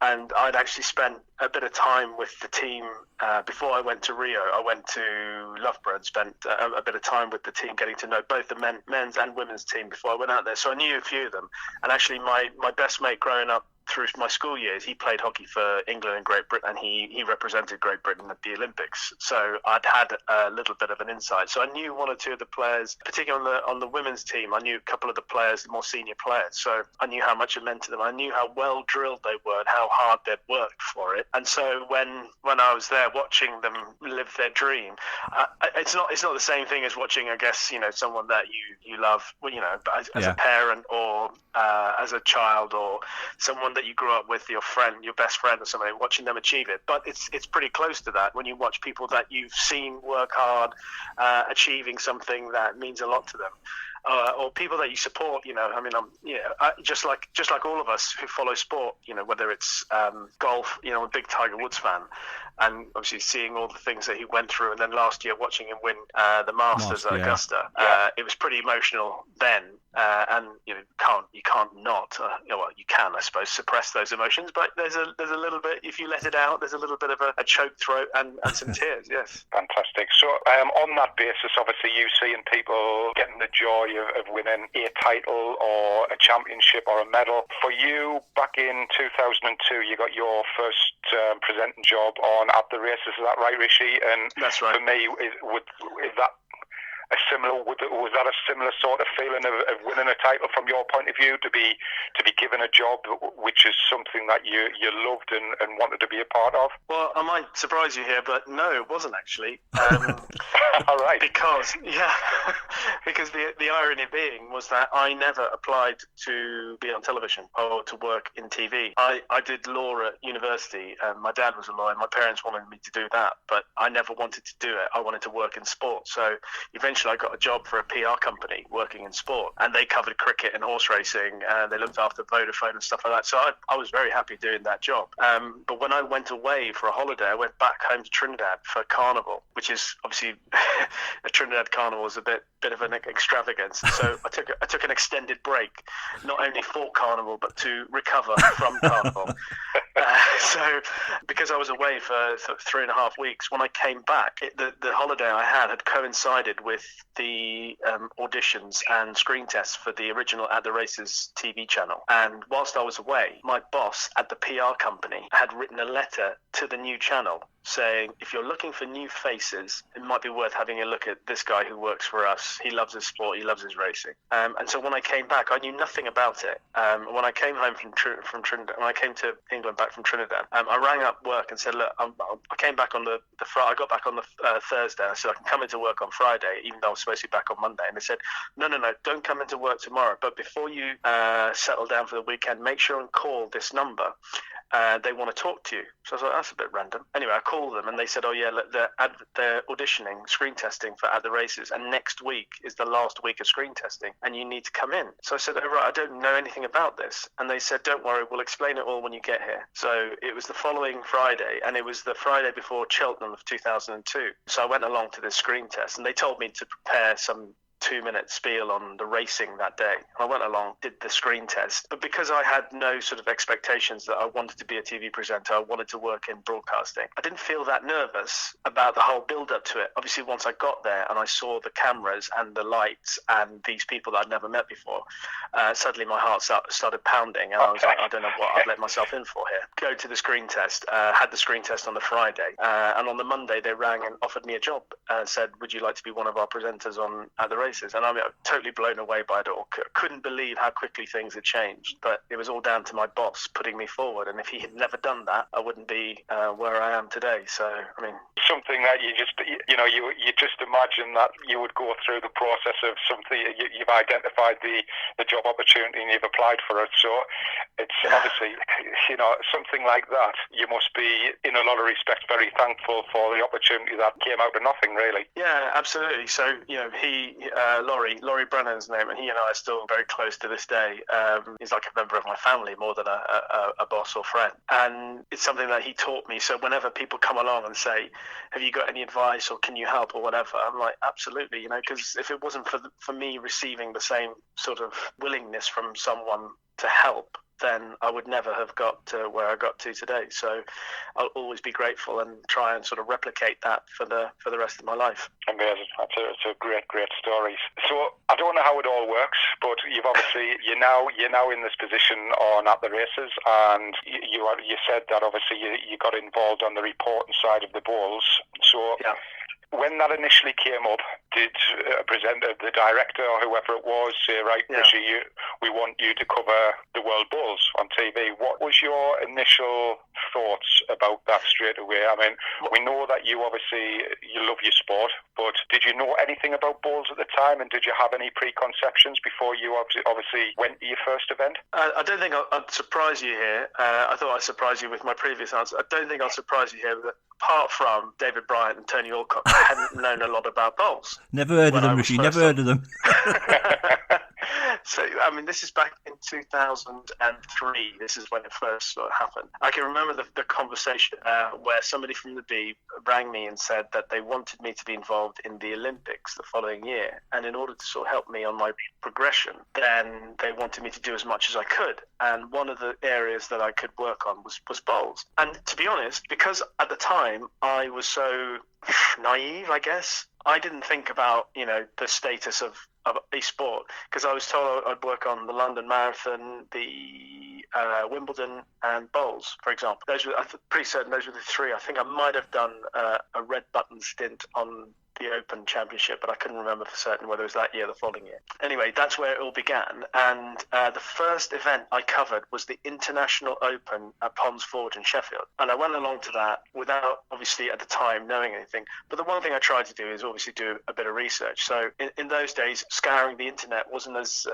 And I'd actually spent a bit of time with the team before I went to Rio. I went to Loughborough and spent a bit of time with the team, getting to know both the men's and women's team before I went out there. So I knew a few of them. And actually, my best mate growing up through my school years, he played hockey for England and Great Britain, and he represented Great Britain at the Olympics. So I'd had a little bit of an insight. So I knew one or two of the players, particularly on the women's team. I knew a couple of the players, the more senior players. So I knew how much it meant to them. I knew how well drilled they were and how hard they'd worked for it. And so when I was there watching them live their dream, it's not the same thing as watching, I guess, someone that you love, as a parent or as a child, or someone that you grew up with, your friend, your best friend or somebody, watching them achieve it. But it's pretty close to that when you watch people that you've seen work hard, achieving something that means a lot to them. Or people that you support, just like all of us who follow sport, whether it's golf, I'm a big Tiger Woods fan, and obviously seeing all the things that he went through, and then last year watching him win the Masters at Augusta, it was pretty emotional then, and you can't not, you can, I suppose, suppress those emotions, but there's a little bit, if you let it out, there's a little bit of a choked throat and some tears. Yes.
Fantastic. So on that basis, obviously you seeing people getting the joy of winning a title or a championship or a medal. For you, back in 2002, you got your first presenting job on At the Races. Is that right, Rishi? And
that's right.
For me, is that was that a similar sort of feeling of winning a title from your point of view, to be given a job which is something that you loved and wanted to be a part of?
Well, I might surprise you here, but no, it wasn't actually.
All right.
Because the irony being was that I never applied to be on television or to work in TV. I did law at university. My dad was a lawyer. My parents wanted me to do that, but I never wanted to do it. I wanted to work in sport. So eventually eventually I got a job for a PR company working in sport, and they covered cricket and horse racing, and they looked after Vodafone and stuff like that. So I was very happy doing that job. But when I went away for a holiday, I went back home to Trinidad for Carnival, which is obviously a Trinidad Carnival is a bit of an extravagance. So I took an extended break, not only for Carnival but to recover from Carnival. So because I was away for 3.5 weeks, when I came back, the holiday I had coincided with the auditions and screen tests for the original At the Races TV channel. And whilst I was away, my boss at the PR company had written a letter to the new channel saying, if you're looking for new faces, it might be worth having a look at this guy who works for us. He loves his sport, he loves his racing. And so when I came back, I knew nothing about it. When I came home from Trinidad, when I came to England back from Trinidad, I rang up work and said, look, I came back on the Friday. I got back on the Thursday. I said, I can come into work on Friday, even though I was supposed to be back on Monday. And they said, no, don't come into work tomorrow. But before you settle down for the weekend, make sure and call this number. They want to talk to you. So I was like, that's a bit random. Anyway, I called them and they said, oh yeah, look, they're auditioning, screen testing for At the Races, and next week is the last week of screen testing and you need to come in. So I said, oh right, I don't know anything about this. And they said, don't worry, we'll explain it all when you get here. So it was the following Friday, and it was the Friday before Cheltenham of 2002. So I went along to this screen test and they told me to prepare some 2-minute spiel on the racing that day. I went along, did the screen test, but because I had no sort of expectations that I wanted to be a TV presenter, I wanted to work in broadcasting, I didn't feel that nervous about the whole build up to it. Obviously, once I got there and I saw the cameras and the lights and these people that I'd never met before, suddenly my heart started pounding, and I was like, I don't know what I've let myself in for here. Go to the screen test, had the screen test on the Friday, and on the Monday they rang and offered me a job and said, would you like to be one of our presenters on At the Races? And I'm totally blown away by it all. Couldn't believe how quickly things had changed, but it was all down to my boss putting me forward, and if he had never done that, I wouldn't be where I am today. So I mean,
something that you just imagine that you would go through the process of something. You've identified the job opportunity and you've applied for it, so it's obviously something like that. You must be in a lot of respects very thankful for the opportunity that came out of nothing, really.
Yeah, absolutely. So Laurie Brennan's name, and he and I are still very close to this day. He's like a member of my family more than a boss or friend, and it's something that he taught me. So whenever people come along and say, have you got any advice or can you help or whatever, I'm like, absolutely, because if it wasn't for me receiving the same sort of willingness from someone to help, then I would never have got to where I got to today. So I'll always be grateful and try and sort of replicate that for the rest of my life.
Amazing. It's a great story. So I don't know how it all works, but you're now in this position on At the Races, and you said that obviously you got involved on the reporting side of the bowls. So yeah. When that initially came up, did a presenter, the director or whoever it was, say, right, yeah, Rishi, we want you to cover the World Bulls on TV? What was your initial thoughts about that straight away? I mean, we know that you love your sport, but did you know anything about bowls at the time, and did you have any preconceptions before you obviously went to your first event?
I don't think I'd surprise you here. I thought I'd surprise you with my previous answer. I don't think I'll surprise you here that apart from David Bryant and Tony Alcott, I hadn't known a lot about bowls.
Never heard of them, Rishi. Never heard of them.
So, I mean, this is back in 2003. This is when it first sort of happened. I can remember the conversation where somebody from the Bee rang me and said that they wanted me to be involved in the Olympics the following year. And in order to sort of help me on my progression, then they wanted me to do as much as I could. And one of the areas that I could work on was bowls. And to be honest, because at the time I was so naive, I guess, I didn't think about, the status of a sport, because I was told I'd work on the London Marathon, the Wimbledon and bowls, for example. I'm pretty certain those were the three. I think I might have done a red button stint on the Open Championship, but I couldn't remember for certain whether it was that year or the following year. Anyway, that's where it all began, and the first event I covered was the International Open at Ponds Forge in Sheffield, and I went along to that without, obviously, at the time, knowing anything. But the one thing I tried to do is obviously do a bit of research. So in those days, scouring the internet wasn't as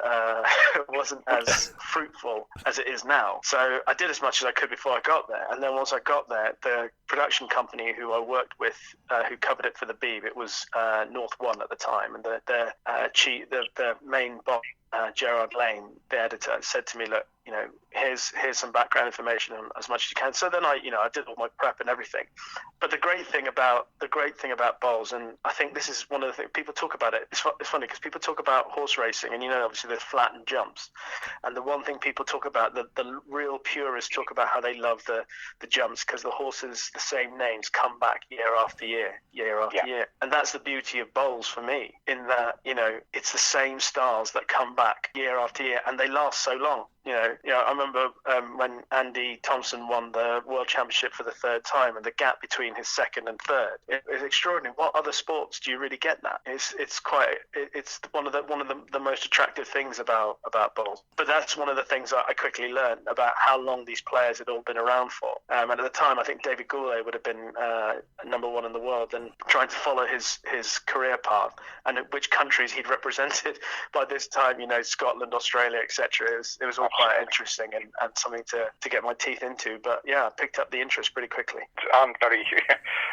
fruitful as it is now. So I did as much as I could before I got there, and then once I got there, the production company who I worked with, who covered it for the Beeb, it was was North One at the time, and the main boss, Gerard Lane, the editor, said to me, "Look, here's some background information and as much as you can." So then I did all my prep and everything. But the great thing about bowls, and I think this is one of the things people talk about it. It's funny because people talk about horse racing, and obviously there's flattened jumps, and the one thing people talk about, the real purists talk about how they love the jumps because the horses, the same names, come back year after year, and that's the beauty of bowls for me. In that it's the same stars that come back year after year, and they last so long. I remember when Andy Thompson won the World Championship for the third time, and the gap between his second and third. It's extraordinary. What other sports do you really get that? It's one of the most attractive things about bowls. But that's one of the things that I quickly learned about how long these players had all been around for. And at the time, I think David Goulet would have been number one in the world, and trying to follow his career path and which countries he'd represented by this time. Scotland, Australia, etc. It was all quite interesting and something to get my teeth into. But yeah, I picked up the interest pretty quickly.
I'm very,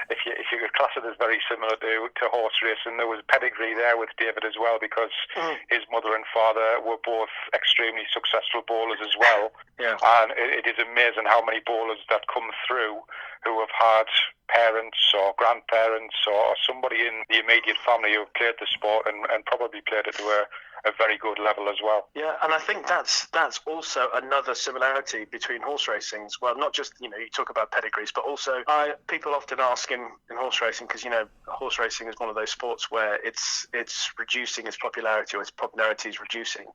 if you could class it as very similar to horse racing, there was pedigree there with David as well, because his mother and father were both extremely successful bowlers as well.
Yeah.
And it is amazing how many bowlers that come through who have had parents or grandparents or somebody in the immediate family who have played the sport and probably played it to a very good level as well.
Yeah, and I think that's also another similarity between horse racing as well. Not just, you talk about pedigrees, but also people often ask in horse racing, because, horse racing is one of those sports where it's reducing its popularity, or its popularity is reducing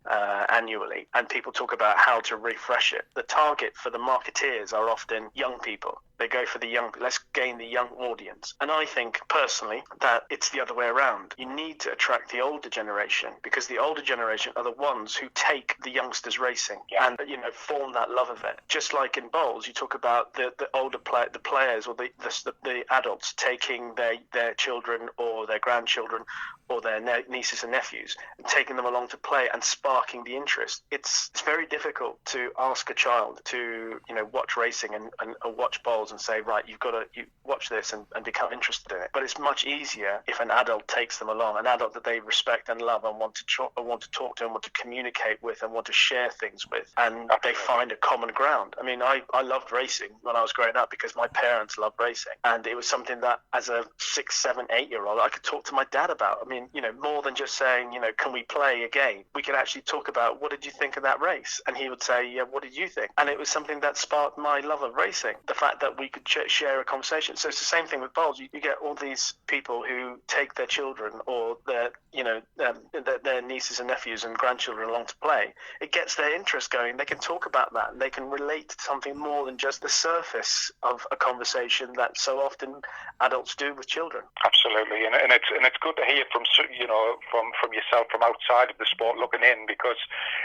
annually, and people talk about how to refresh it. The target for the marketeers are often young people. They go for let's gain the young audience. And I think, personally, that it's the other way around. You need to attract the older generation, because the older generation are the ones who take the youngsters racing and, form that love of it. Just like in bowls, you talk about the older the players or the adults taking their children or their grandchildren or their nieces and nephews and taking them along to play and sparking the interest. It's very difficult to ask a child to, watch racing and watch bowls and say, right, you watch this and become interested in it. But it's much easier if an adult takes them along, an adult that they respect and love and want to talk to and want to communicate with and want to share things with, and they find a common ground. I mean, I loved racing when I was growing up because my parents loved racing, and it was something that as a 6, 7, 8-year-old I could talk to my dad about. I mean, more than just saying, can we play a game? We could actually talk about, what did you think of that race? And he would say, yeah, what did you think? And it was something that sparked my love of racing, the fact that we could share a conversation. So it's the same thing with bowls. You get all these people who take their children or their nieces and nephews and grandchildren along to play. It gets their interest going. They can talk about that, and they can relate to something more than just the surface of a conversation that so often adults do with children.
Absolutely, and it's good to hear from yourself from outside of the sport looking in, because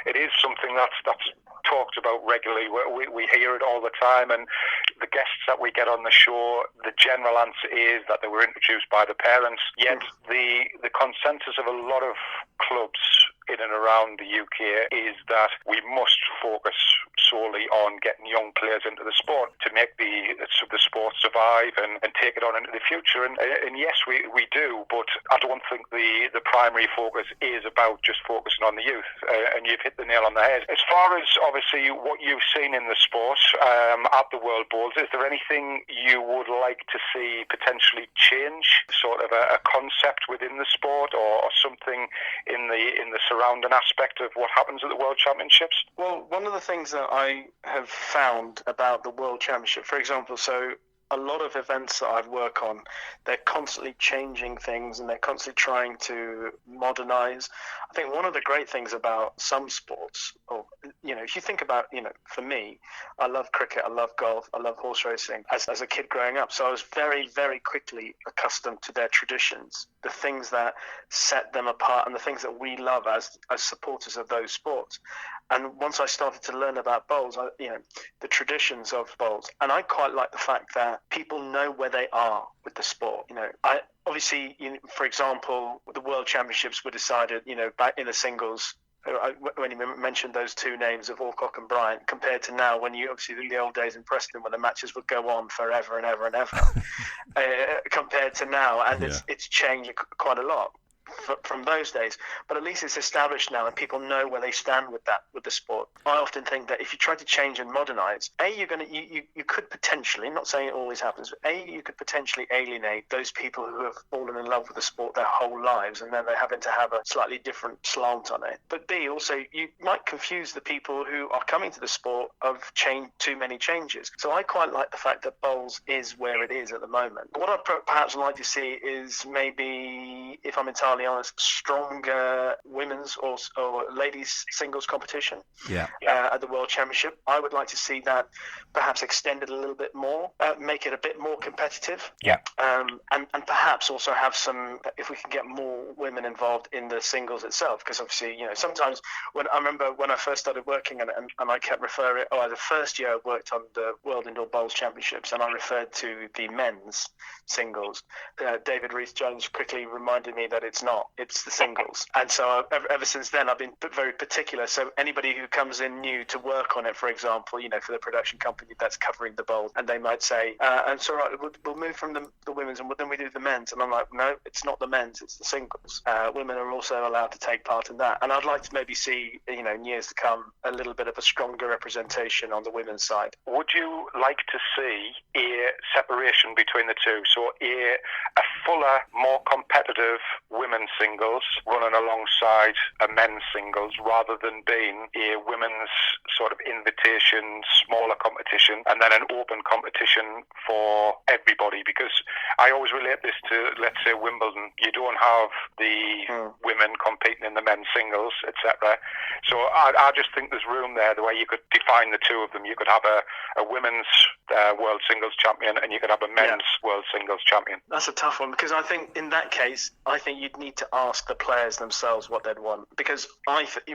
it is something that's talked about regularly. We hear it all the time, and the guests that we get on the show, the general answer is that they were introduced by the parents. Yet the consensus of a lot of clubs in and around the UK is that we must focus solely on getting young players into the sport to make the sport survive and take it on into the future. And yes, we do, but I don't think the primary focus is about just focusing on the youth. And you've hit the nail on the head. As far as obviously what you've seen in the sport at the World Bowls, is there anything you would like to see potentially change, sort of a concept within the sport, or something in the surrounding aspect of what happens at the World Championships?
Well, one of the things that I have found about the World Championship, for example, so a lot of events that I work on, they're constantly changing things and they're constantly trying to modernize. I think one of the great things about some sports, or, if you think about, for me, I love cricket, I love golf, I love horse racing as a kid growing up. So I was very, very quickly accustomed to their traditions, the things that set them apart and the things that we love as supporters of those sports. And once I started to learn about bowls, the traditions of bowls, and I quite like the fact that people know where they are with the sport. Obviously, for example, the World Championships were decided, back in the singles when you mentioned those two names of Alcock and Bryant, compared to now, when you obviously in the old days in Preston when the matches would go on forever and ever and ever, compared to now, and it's changed quite a lot from those days, but at least it's established now and people know where they stand with the sport. I often think that if you try to change and modernize, you could potentially, not saying it always happens, but you could potentially alienate those people who have fallen in love with the sport their whole lives, and then they're having to have a slightly different slant on it. But B, also, you might confuse the people who are coming to the sport of too many changes. So I quite like the fact that bowls is where it is at the moment. What I'd perhaps like to see is maybe, if I'm entirely honest, stronger women's or ladies singles competition at the World Championship. I would like to see that perhaps extended a little bit more, make it a bit more competitive, and perhaps also have some, if we can get more women involved in the singles itself, because obviously, sometimes I remember when I first started working and I kept referring, the first year I worked on the World Indoor Bowls Championships, and I referred to the men's singles. David Rees-Jones quickly reminded me that it's the singles. And so ever since then, I've been very particular. So anybody who comes in new to work on it, for example, for the production company that's covering the bowl, and they might say, and so right, we'll move from the women's and then we do the men's. And I'm like, no, it's not the men's, it's the singles. Women are also allowed to take part in that. And I'd like to maybe see, in years to come, a little bit of a stronger representation on the women's side.
Would you like to see a separation between the two? So a fuller, more competitive women's singles running alongside a men's singles, rather than being a women's sort of invitation, smaller competition, and then an open competition for everybody. Because I always relate this to, let's say, Wimbledon. You don't have the women competing in the men's singles, etc. So I just think there's room there, the way you could define the two of them. You could have a women's world singles champion, and you could have a men's world singles champion.
That's a tough one, because I think in that case, you'd need to ask the players themselves what they'd want. Because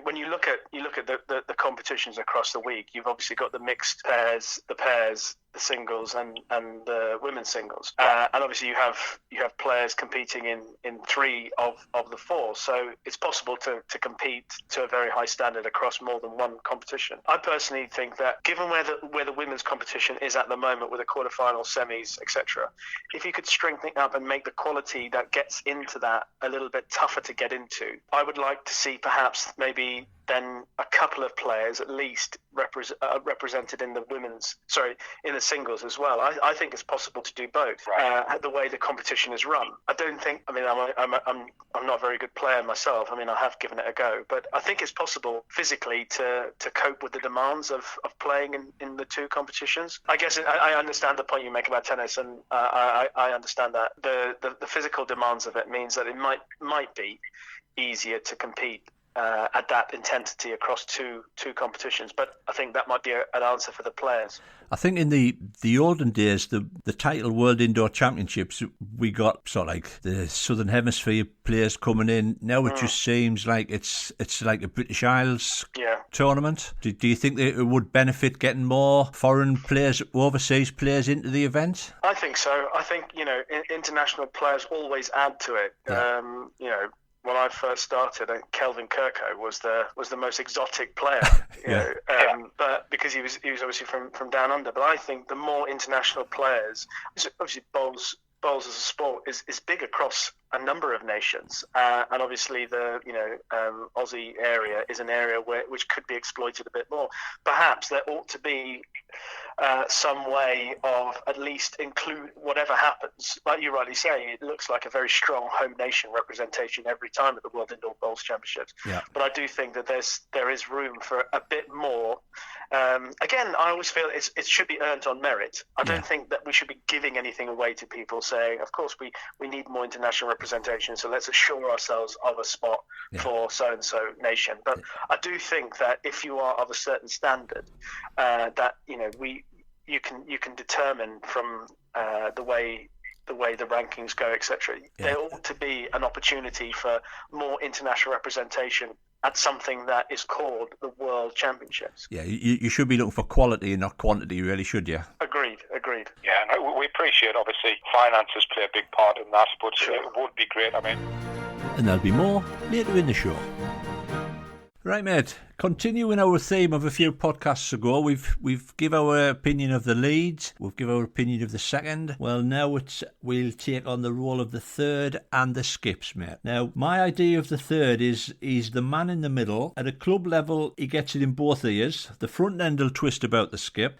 when you look at the competitions across the week, you've obviously got the mixed pairs, the singles, and the women's singles, and obviously you have players competing in three of the four. So it's possible to compete to a very high standard across more than one competition. I personally think that, given where the women's competition is at the moment, with the quarterfinals, semis, etc., if you could strengthen it up and make the quality that gets into that a little bit tougher to get into, I would like to see perhaps maybe then a couple of players at least represented in the singles as well. I think it's possible to do both. The way the competition is run, I don't think. I'm not a very good player myself. I have given it a go, but I think it's possible physically to cope with the demands of playing in the two competitions. I guess I understand the point you make about tennis, and I understand that the physical demands of it means that it might be easier to compete at that intensity across two competitions, but I think that might be an answer for the players.
I think in the olden days, the title World Indoor Championships, we got sort of like the Southern Hemisphere players coming in. Now it just seems like it's like a British Isles tournament. Do you think that it would benefit getting more foreign players, overseas players into the event?
I think so. I think international players always add to it. When I first started, Kelvin Kirko was the most exotic player, but because he was obviously from down under. But I think the more international players, obviously bowls as a sport is big across a number of nations, and obviously the Aussie area is an area which could be exploited a bit more. Perhaps there ought to be some way of at least include whatever happens. Like you rightly say, it looks like a very strong home nation representation every time at the World Indoor Bowls Championships. Yeah. But I do think that there is room for a bit more. Again, I always feel it should be earned on merit. I don't think that we should be giving anything away to people saying, of course, we need more international representation, so let's assure ourselves of a spot for so-and-so nation. But I do think that if you are of a certain standard, that you can determine from the way the rankings go, etc. There ought to be an opportunity for more international representation at something that is called the World Championships. Yeah,
you should be looking for quality and not quantity, really, should you?
Agreed.
Yeah, no, we appreciate, obviously, finances play a big part in that, but it would be great,
And there'll be more later in the show. Right, mate. Continuing our theme of a few podcasts ago, we've give our opinion of the leads, we've give our opinion of the second. Well, now we'll take on the role of the third and the skips, mate. Now, my idea of the third is he's the man in the middle. At a club level, he gets it in both ears. The front end will twist about the skip.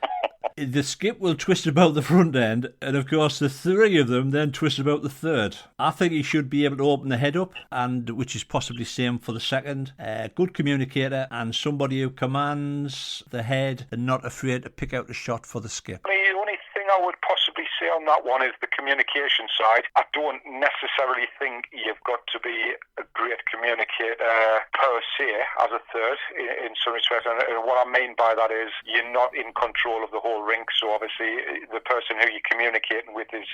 The skip will twist about the front end, and of course the three of them then twist about the third. I think he should be able to open the head up, and which is possibly same for the second. Good communicator and somebody who commands the head and not afraid to pick out the shot for the skip.
The only thing I would possibly say on that one is the communication side. I don't necessarily think you've got to be a great communicator per se as a third in some respects. And what I mean by that is you're not in control of the whole rink. So obviously the person who you're communicating with is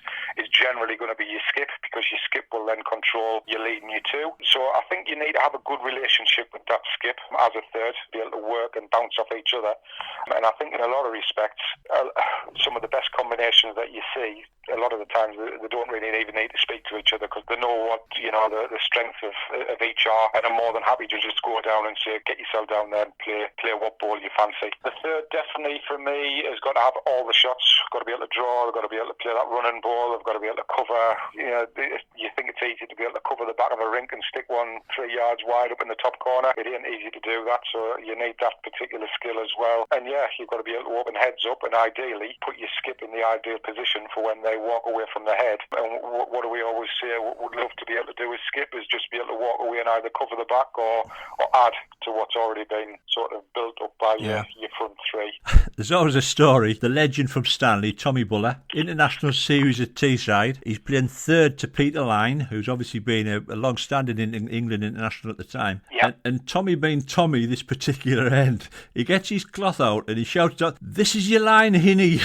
generally going to be your skip, because your skip will then control your lead and your two. So I think you need to have a good relationship with that skip as a third, be able to work and bounce off each other. And I think in a lot of respects, some of the best combinations that you see, a lot of the times they don't really even need to speak to each other, because they know what, the strength of each are, and are more than happy to just go down and say, get yourself down there and play what ball you fancy. The third definitely for me has got to have all the shots. Got to be able to draw, they've got to be able to play that running ball, they've got to be able to cover. You think it's easy to be able to cover the back of a rink and stick one 3 yards wide up in the top corner. It ain't easy to do that, so you need that particular skill as well. And you've got to be able to open heads up and ideally put your skip in the ideal position for when they walk away from the head. And what do we always say would love to be able to do with skip is just be able to walk away and either cover the back or add to what's already been sort of built up by your front three.
There's always a story. The legend from Stanley, Tommy Buller, international series at Teesside. He's playing third to Peter Line, who's obviously been a long-standing in England international at the time.
Yeah.
And Tommy being Tommy, this particular end, he gets his cloth out and he shouts out, "This is your line, Hinny."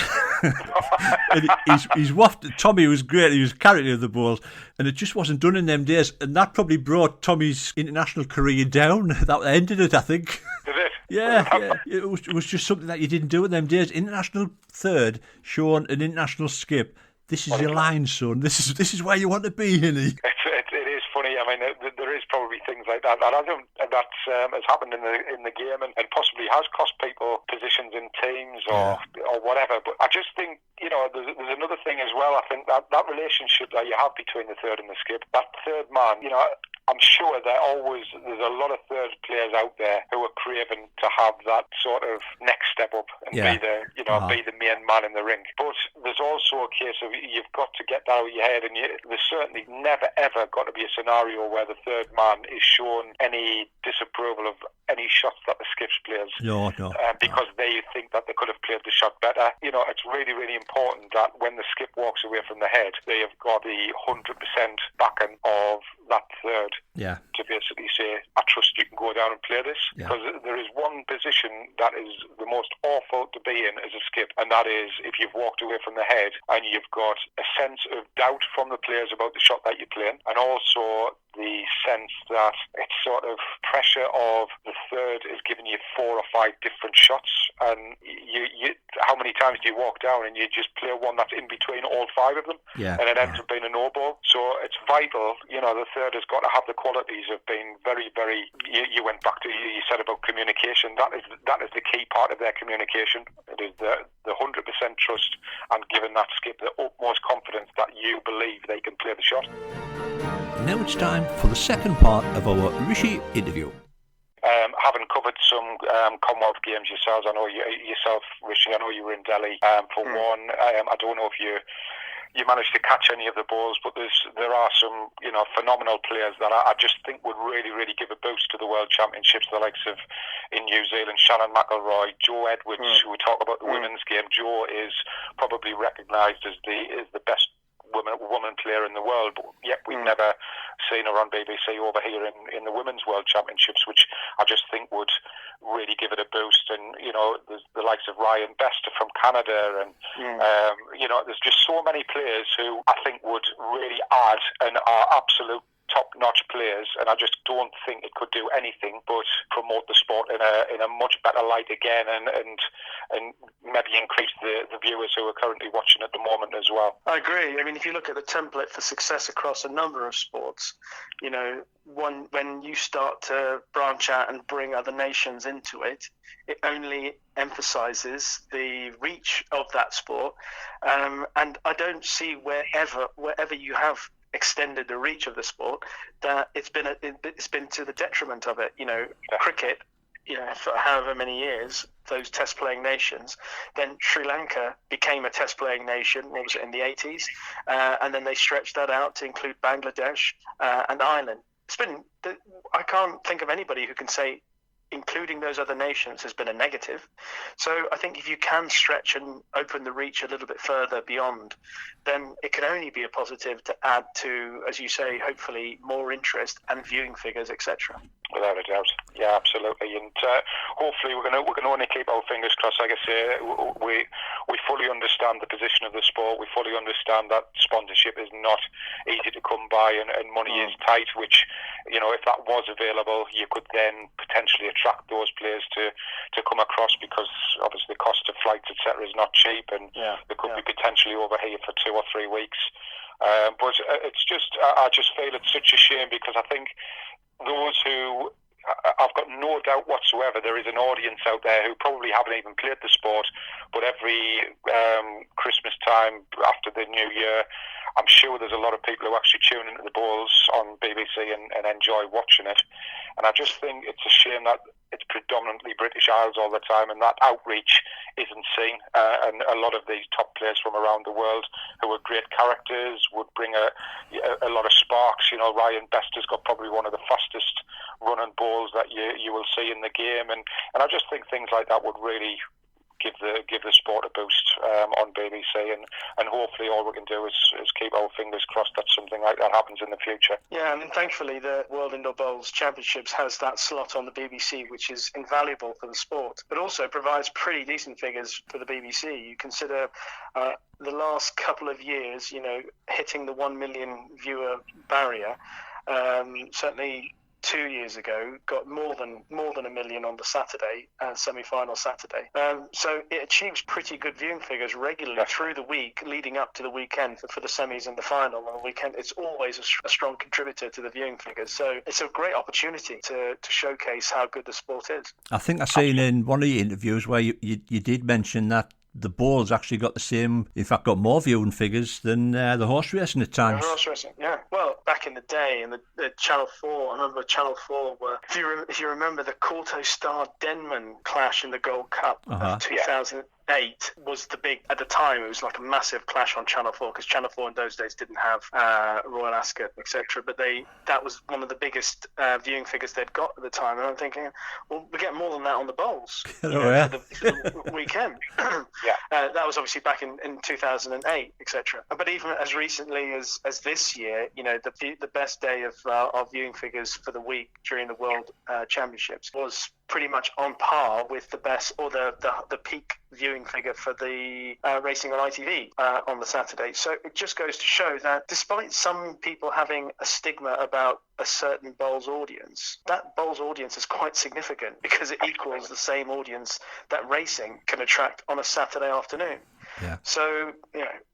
And he's wafted. Tommy was great. He was character of the balls, and it just wasn't done in them days. And that probably brought Tommy's international career down. That ended it, I think.
Did it?
Yeah. It was just something that you didn't do in them days. International third, showing an international skip. This is your line, son. This is where you want to be, Hinny.
It is funny. I mean, there is probably things like that has happened in the game and possibly has cost people positions in teams or whatever. But I just think, there's another thing as well. I think that relationship that you have between the third and the skip, that third man, I'm sure there's a lot of third players out there who are craving to have that sort of next step up and be the main man in the rink. But there's also a case of you've got to get that out of your head, and there's certainly never ever got to be a scenario where the third man is shown any disapproval of any shots that the skips players.
No.
Because they think that they could have played the shot better. It's really, really important that when the skip walks away from the head, they have got the 100% backing of that third to basically say, I trust you can go down and play this. Because there is one position that is the most awful to be in as a skip, and that is if you've walked away from the head and you've got a sense of doubt from the players about the shot that you're playing, and also the sense that it's sort of pressure of the third is giving you 4 or 5 different shots, and you how many times do you walk down and you just play one that's in between all 5 of them, and it ends up being a no ball. So it's vital, the third has got to have the qualities of being very, very. You went back to you said about communication. That is the key part of their communication. It is the 100% trust and giving that skip the utmost confidence that you believe they can play the shot.
Now it's time for the second part of our Rishi interview.
Having covered some Commonwealth Games yourselves, I know yourself, Rishi, I know you were in Delhi for one. I don't know if you managed to catch any of the balls, but there are some phenomenal players that I just think would really, really give a boost to the World Championships. The likes of in New Zealand, Shannon McElroy, Joe Edwards. Who we talk about the women's game. Joe is probably recognised as the best woman player in the world, but yet we've never seen her on BBC over here in the Women's World Championships, which I just think would really give it a boost. And there's the likes of Ryan Bester from Canada, and there's just so many players who I think would really add and are absolute top-notch players, and I just don't think it could do anything but promote the sport in a much better light again, and maybe increase the viewers who are currently watching at the moment as well.
I agree. I mean, if you look at the template for success across a number of sports, when you start to branch out and bring other nations into it, it only emphasizes the reach of that sport. And I don't see wherever you have extended the reach of the sport, that it's been to the detriment of it. Cricket, for however many years, those test-playing nations, then Sri Lanka became a test-playing nation, what was it, in the 80s? And then they stretched that out to include Bangladesh and Ireland. I can't think of anybody who can say including those other nations has been a negative. So I think if you can stretch and open the reach a little bit further beyond, then it can only be a positive to add to, as you say, hopefully more interest and viewing figures, etc.
Without a doubt, yeah, absolutely, and hopefully we're going to only keep our fingers crossed. Like I say, we fully understand the position of the sport. We fully understand that sponsorship is not easy to come by, and money is tight. Which, if that was available, you could then potentially attract those players to come across, because obviously the cost of flights, etc., is not cheap, and they could be potentially over here for 2 or 3 weeks. But it's just, I just feel it's such a shame, because I think those who, I've got no doubt whatsoever, there is an audience out there who probably haven't even played the sport, but every Christmas time after the New Year, I'm sure there's a lot of people who actually tune into the bowls on BBC and enjoy watching it. And I just think it's a shame that it's predominantly British Isles all the time, and that outreach isn't seen. And a lot of these top players from around the world who are great characters would bring a lot of sparks. Ryan Bester's got probably one of the fastest running bowls that you will see in the game, and I just think things like that would really give the sport a boost on BBC, and hopefully all we can do is keep our fingers crossed that something like that happens in the future.
Yeah, and thankfully the World Indoor Bowls Championships has that slot on the BBC, which is invaluable for the sport, but also provides pretty decent figures for the BBC. You consider the last couple of years, hitting the 1 million viewer barrier, certainly 2 years ago, got more than 1 million on the Saturday, semi-final Saturday. So it achieves pretty good viewing figures regularly through the week, leading up to the weekend for the semis and the final. On the weekend, it's always a strong contributor to the viewing figures. So it's a great opportunity to showcase how good the sport is.
I think I seen in one of your interviews where you did mention that the bowls actually got the same, in fact, got more viewing figures than the horse racing at times.
Horse racing, yeah. Well, back in the day, in the Channel 4, I remember Channel 4 were, if you remember the Kauto Star Denman clash in the Gold Cup of 2008 was the big, at the time, it was like a massive clash on Channel 4, because Channel 4 in those days didn't have Royal Ascot, etc. But that was one of the biggest viewing figures they'd got at the time. And I'm thinking, well, we get more than that on the bowls for the weekend. That was obviously back in 2008, etc. But even as recently as this year, the best day of viewing figures for the week during the World Championships was pretty much on par with the best, or the peak viewing figure for the racing on ITV on the Saturday. So it just goes to show that despite some people having a stigma about a certain bowls audience, that bowls audience is quite significant, because it equals the same audience that racing can attract on a Saturday afternoon. Yeah. So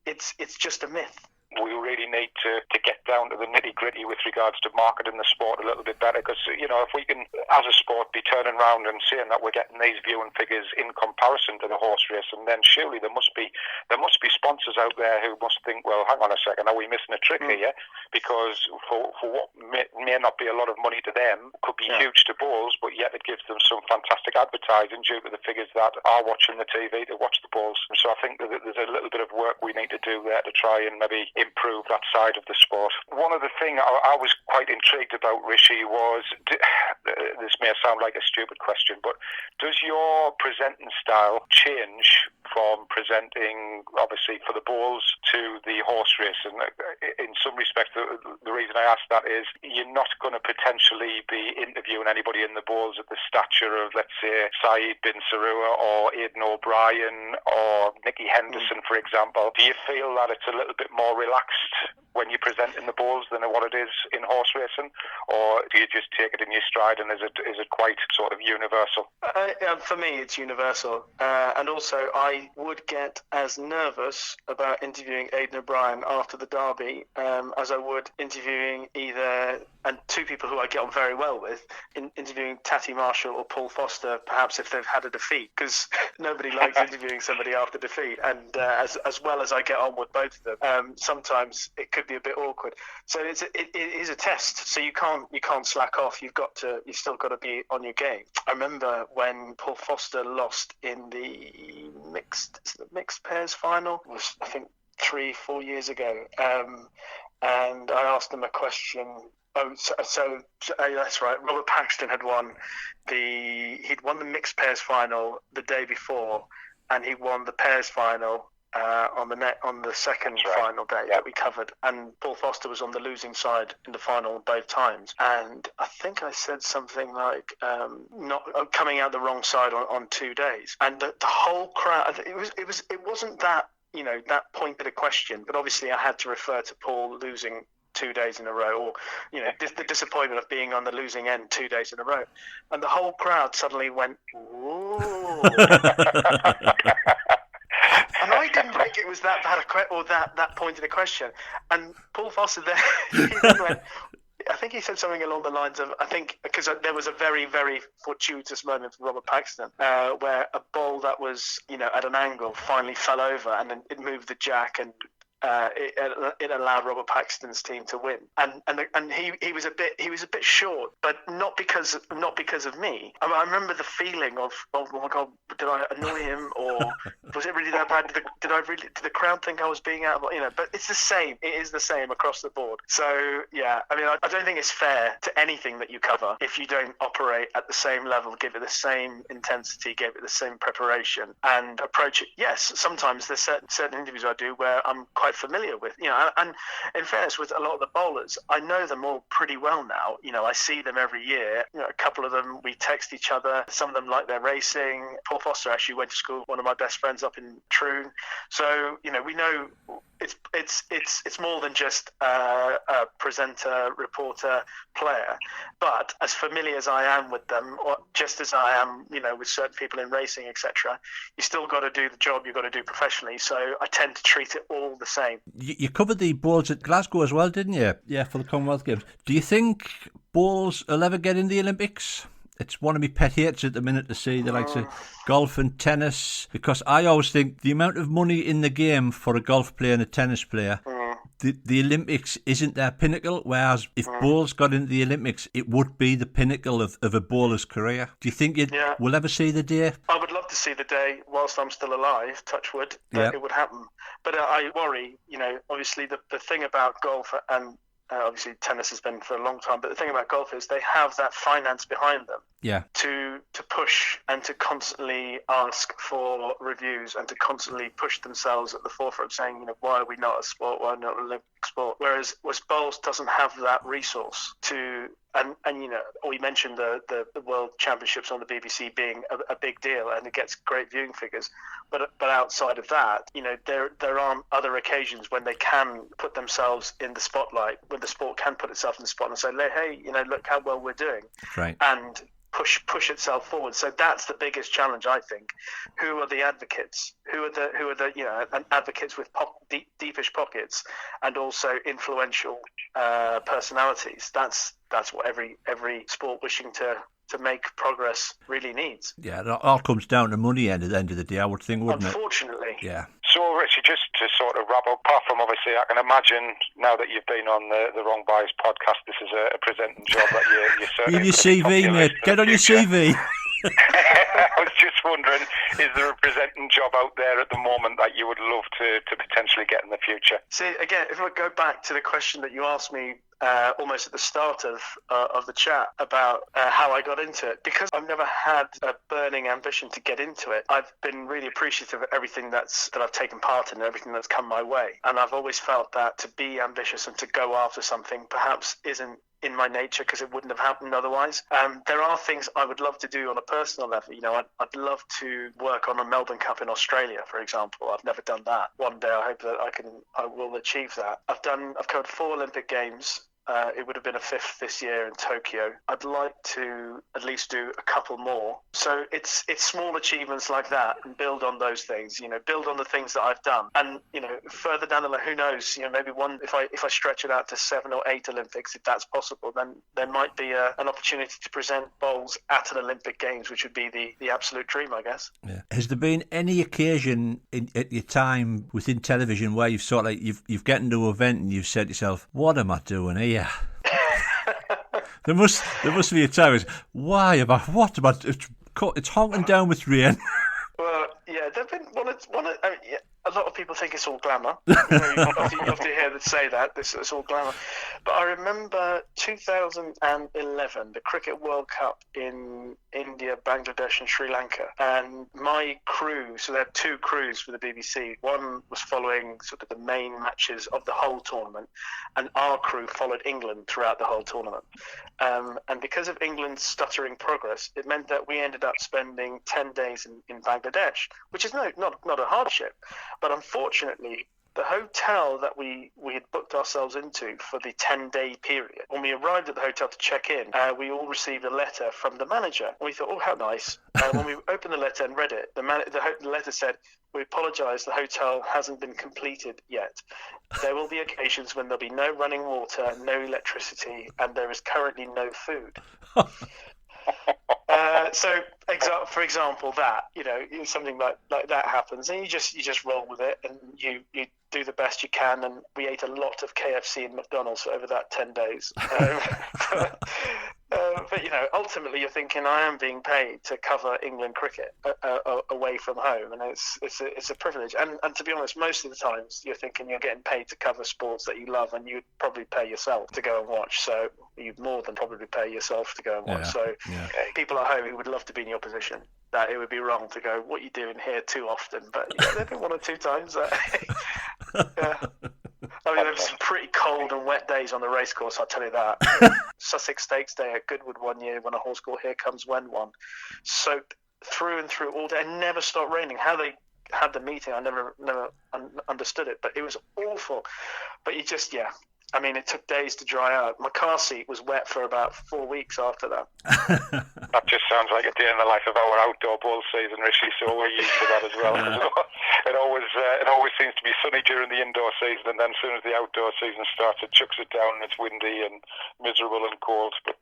it's just a myth.
We really need to get down to the nitty-gritty with regards to marketing the sport a little bit better, because if we can, as a sport, be turning around and saying that we're getting these viewing figures in comparison to the horse race, and then surely there must be sponsors out there who must think, well, hang on a second, are we missing a trick here? Because for what may not be a lot of money to them, could be huge to bowls, but yet it gives them some fantastic advertising due to the figures that are watching the TV to watch the bowls. And so I think that there's a little bit of work we need to do there to try and maybe improve that side of the sport. One of the things I was quite intrigued about, Rishi, was, this may sound like a stupid question, but does your presenting style change from presenting, obviously, for the bowls to the horse race? And in some respects, the reason I ask that is you're not going to potentially be interviewing anybody in the bowls at the stature of, let's say, Saeed bin Sarua or Aidan O'Brien or Nicky Henderson, for example. Do you feel that it's a little bit more relaxed when you're presenting the bulls than what it is in horse racing, or do you just take it in your stride, and is it quite sort of universal?
For me, it's universal, and also I would get as nervous about interviewing Aidan O'Brien after the Derby as I would interviewing two people who I get on very well with, interviewing Tatty Marshall or Paul Foster, perhaps if they've had a defeat, because nobody likes interviewing somebody after defeat. And as well as I get on with both of them, sometimes it could be a bit awkward. So it is a test. So you can't slack off. You've still got to be on your game. I remember when Paul Foster lost in the mixed pairs final, was I think 3-4 years ago, and I asked him a question. So that's right. Robert Paxton had won he'd won the mixed pairs final the day before, and he won the pairs final on the second final day that we covered. And Paul Foster was on the losing side in the final both times. And I think I said something like not coming out the wrong side on 2 days. And the whole crowd. It wasn't that that pointed a question, but obviously I had to refer to Paul losing 2 days in a row, or the disappointment of being on the losing end 2 days in a row, and the whole crowd suddenly went, "Ooh." And I didn't think it was that bad or that pointed a question. And Paul Foster there, he then went, I think he said something along the lines of, because there was a very, very fortuitous moment for Robert Paxton where a ball that was, at an angle finally fell over, and then it moved the jack, and it allowed Robert Paxton's team to win, and he was a bit short, but not because of me. I remember the feeling of, oh my God, did I annoy him, or was it really that bad? Did the crowd think I was being out of, but it's the same. It is the same across the board. So yeah, I mean, I don't think it's fair to anything that you cover if you don't operate at the same level, give it the same intensity, give it the same preparation, and approach it. Yes, sometimes there's certain interviews I do where I'm quite familiar with, and in fairness, with a lot of the bowlers, I know them all pretty well now. I see them every year. A couple of them, we text each other. Some of them like their racing. Paul Foster actually went to school with one of my best friends up in Troon. So, we know it's more than just a presenter, reporter, player. But as familiar as I am with them, or just as I am, with certain people in racing, etc., you still got to do the job you've got to do professionally. So I tend to treat it all the same.
You covered the bowls at Glasgow as well, didn't you? Yeah, for the Commonwealth Games. Do you think bowls will ever get in the Olympics? It's one of my pet hates at the minute to see the likes of golf and tennis, because I always think the amount of money in the game for a golf player and a tennis player, the Olympics isn't their pinnacle, whereas if bowls got into the Olympics, it would be the pinnacle of a bowler's career. Do you think we'll ever see the day?
I would love to see the day, whilst I'm still alive, touch wood, that it would happen. But I worry, obviously the thing about golf and obviously tennis has been for a long time, but the thing about golf is they have that finance behind them to push and to constantly ask for reviews and to constantly push themselves at the forefront, saying, why are we not a sport, why not an Olympic sport? Whereas bowls doesn't have that resource to, and we mentioned the World Championships on the BBC being a big deal, and it gets great viewing figures, but outside of that, there aren't other occasions when they can put themselves in the spotlight, when the sport can put itself in the spotlight and say, hey, look how well we're doing,
right,
and push itself forward. So that's the biggest challenge, I think. Who are the advocates? Who are the advocates with deepish pockets and also influential personalities? That's what every sport wishing to make progress really needs.
Yeah, it all comes down to money at the end of the day, I would think, wouldn't it?
Unfortunately.
Yeah.
So, Richie, just to sort of wrap up, apart from obviously, I can imagine now that you've been on the Wrong Bias podcast, this is a presenting job that you certainly...
In your CV, mate. Get on your CV.
I was just wondering, is there a presenting job out there at the moment that you would love to potentially get in the future?
See, again, if I go back to the question that you asked me almost at the start of the chat about how I got into it. Because I've never had a burning ambition to get into it, I've been really appreciative of everything that I've taken part in, everything that's come my way. And I've always felt that to be ambitious and to go after something perhaps isn't in my nature, because it wouldn't have happened otherwise. There are things I would love to do on a personal level. I'd love to work on a Melbourne Cup in Australia, for example. I've never done that. One day I hope that I will achieve that. I've covered 4 Olympic Games. It would have been a 5th this year in Tokyo. I'd like to at least do a couple more. So it's small achievements like that, and build on those things. Build on the things that I've done, and further down the line, who knows? Maybe one, if I stretch it out to 7 or 8 Olympics, if that's possible, then there might be an opportunity to present bowls at an Olympic Games, which would be the absolute dream, I guess.
Yeah. Has there been any occasion at your time within television where you've sort of you've gotten to an event and you've said to yourself, "What am I doing here?" There must be a time. What am I? It's honking down with rain.
Well, yeah, there've been a lot of people think it's all glamour. You often hear them say that it's all glamour. But I remember 2011, the Cricket World Cup in India, Bangladesh, and Sri Lanka, and my crew. So there are 2 crews for the BBC. One was following sort of the main matches of the whole tournament, and our crew followed England throughout the whole tournament. And because of England's stuttering progress, it meant that we ended up spending 10 days in Bangladesh, which is not a hardship. But unfortunately, the hotel that we had booked ourselves into for the 10-day period, when we arrived at the hotel to check in, we all received a letter from the manager. And we thought, oh, how nice. When we opened the letter and read it, the letter said, "We apologise, the hotel hasn't been completed yet. There will be occasions when there'll be no running water, no electricity, and there is currently no food." For example, that something like that happens, and you just roll with it, and you do the best you can. And we ate a lot of KFC and McDonald's over that 10 days. But ultimately, you're thinking, I am being paid to cover England cricket away from home, and it's a privilege. And to be honest, most of the times you're thinking you're getting paid to cover sports that you love, and you'd probably pay yourself to go and watch. So you'd more than probably pay yourself to go and watch. People at home who would love to be in your position, that it would be wrong to go, "What are you doing here?" too often. But there've been 1 or 2 times. Yeah. I mean, there were some pretty cold and wet days on the racecourse, I'll tell you that. Sussex Stakes Day at Goodwood one year, when a horse called Here Comes When won, soaked through and through all day, and never stopped raining. How they had the meeting, I never understood it, but it was awful. But it took days to dry out. My car seat was wet for about 4 weeks after that.
That just sounds like a day in the life of our outdoor bowl season, Rishi, so we're used to that as well. It always seems to be sunny during the indoor season, and then as soon as the outdoor season starts, it chucks it down, and it's windy and miserable and cold. But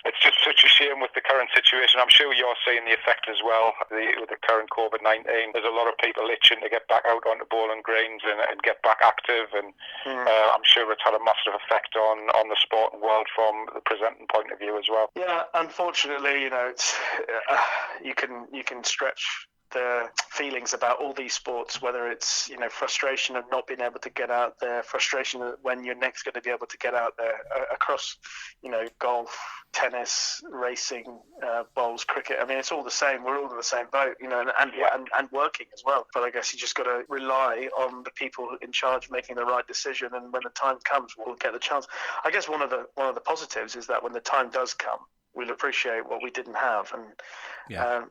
it's just such a shame with the current situation. I'm sure you're seeing the effect as well with the current COVID-19. There's a lot of people itching to get back out onto bowling greens and get back active, and I'm sure it's had a massive effect on the sporting world from the presenting point of view as well.
Yeah, unfortunately, it's you can stretch the feelings about all these sports, whether it's frustration of not being able to get out there, frustration of when you're next going to be able to get out there, across golf, tennis, racing, bowls, cricket. I mean, it's all the same. We're all in the same boat, and working as well. But I guess you just got to rely on the people in charge making the right decision, and when the time comes, we'll get the chance. I guess one of the positives is that when the time does come, we'll appreciate what we didn't have, and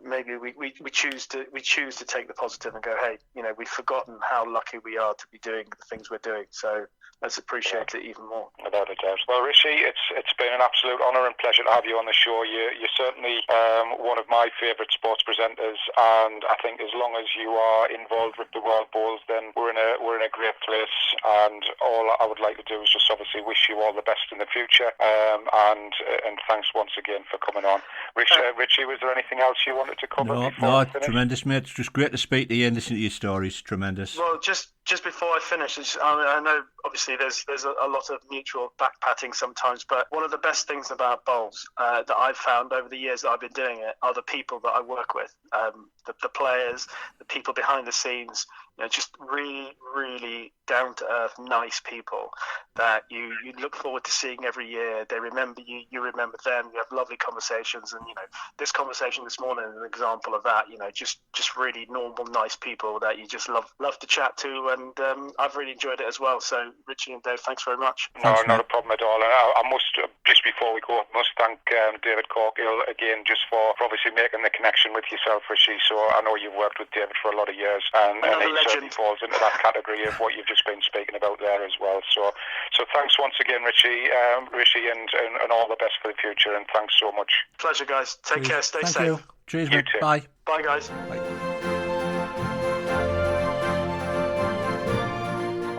maybe we choose to take the positive and go, hey, we've forgotten how lucky we are to be doing the things we're doing. So let's appreciate it even more.
Without a doubt. Well, Rishi, it's been an absolute honour and pleasure to have you on the show. You're certainly one of my favourite sports presenters, and I think as long as you are involved with the World Bowls, then we're in a great place. And all I would like to do is just obviously wish you all the best in the future. And thanks once again for coming on. Richie, was there anything else you wanted to cover?
No, tremendous, mate. It's just great to speak to you and listen to your stories. Tremendous.
Well, just Just before I finish, I know obviously there's a lot of mutual back patting sometimes, but one of the best things about bowls that I've found over the years that I've been doing it are the people that I work with, the players, the people behind the scenes. Just really, really down to earth, nice people that you look forward to seeing every year. They remember you, you remember them. You have lovely conversations, and this conversation this morning is an example of that. Just really normal, nice people that you just love to chat to, and I've really enjoyed it as well. So Richie and Dave, thanks very much.
No, not a problem at all. And I must, just before we go, thank David Corkill again just for obviously making the connection with yourself, Rishi. So I know you've worked with David for a lot of years, and he certainly falls into that category of what you've just been speaking about there as well. So thanks once again, Rishi, and all the best for the future, and thanks so much.
Pleasure, guys. Take care. Stay
Thank
safe.
you. Cheers, mate. Bye.
Bye, guys.
Bye.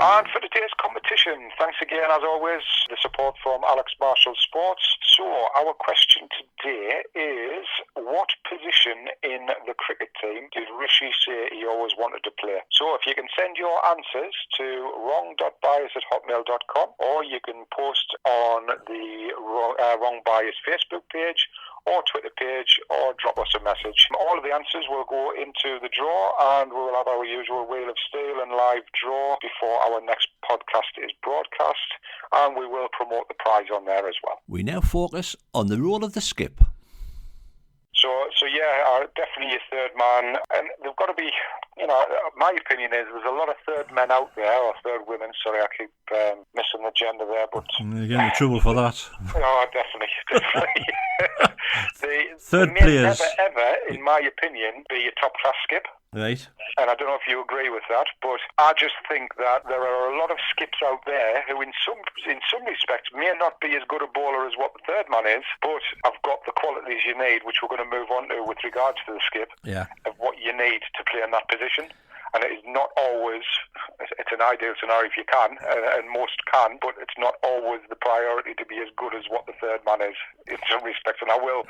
And for today's competition, thanks again, as always, the support from Alex Marshall Sports. So our question today is, what position in the cricket team did Rishi say he always wanted to play? So if you can send your answers to wrong.bias@hotmail.com, or you can post on the Wrong Bias Facebook page or Twitter page, or drop us a message. All of the answers will go into the draw, and we will have our usual Wheel of Steel and live draw before our next podcast is broadcast, and we will promote the prize on there as well.
We now focus on the role of the skip.
So yeah, definitely a third man, and they've got to be, my opinion is there's a lot of third men out there, or third women, sorry, I keep missing the gender there, but...
You're getting in trouble for that.
Oh, definitely. The
third
may
players.
never, ever, in my opinion, be a top-class skip.
Right.
And I don't know if you agree with that, but I just think that there are a lot of skips out there who in some respects may not be as good a bowler as what the third man is, but have got the qualities you need, which we're going to move on to with regards to the skip, of what you need to play in that position. And it is not always, it's an ideal scenario if you can, and most can, but it's not always the priority to be as good as what the third man is in some respects. And I will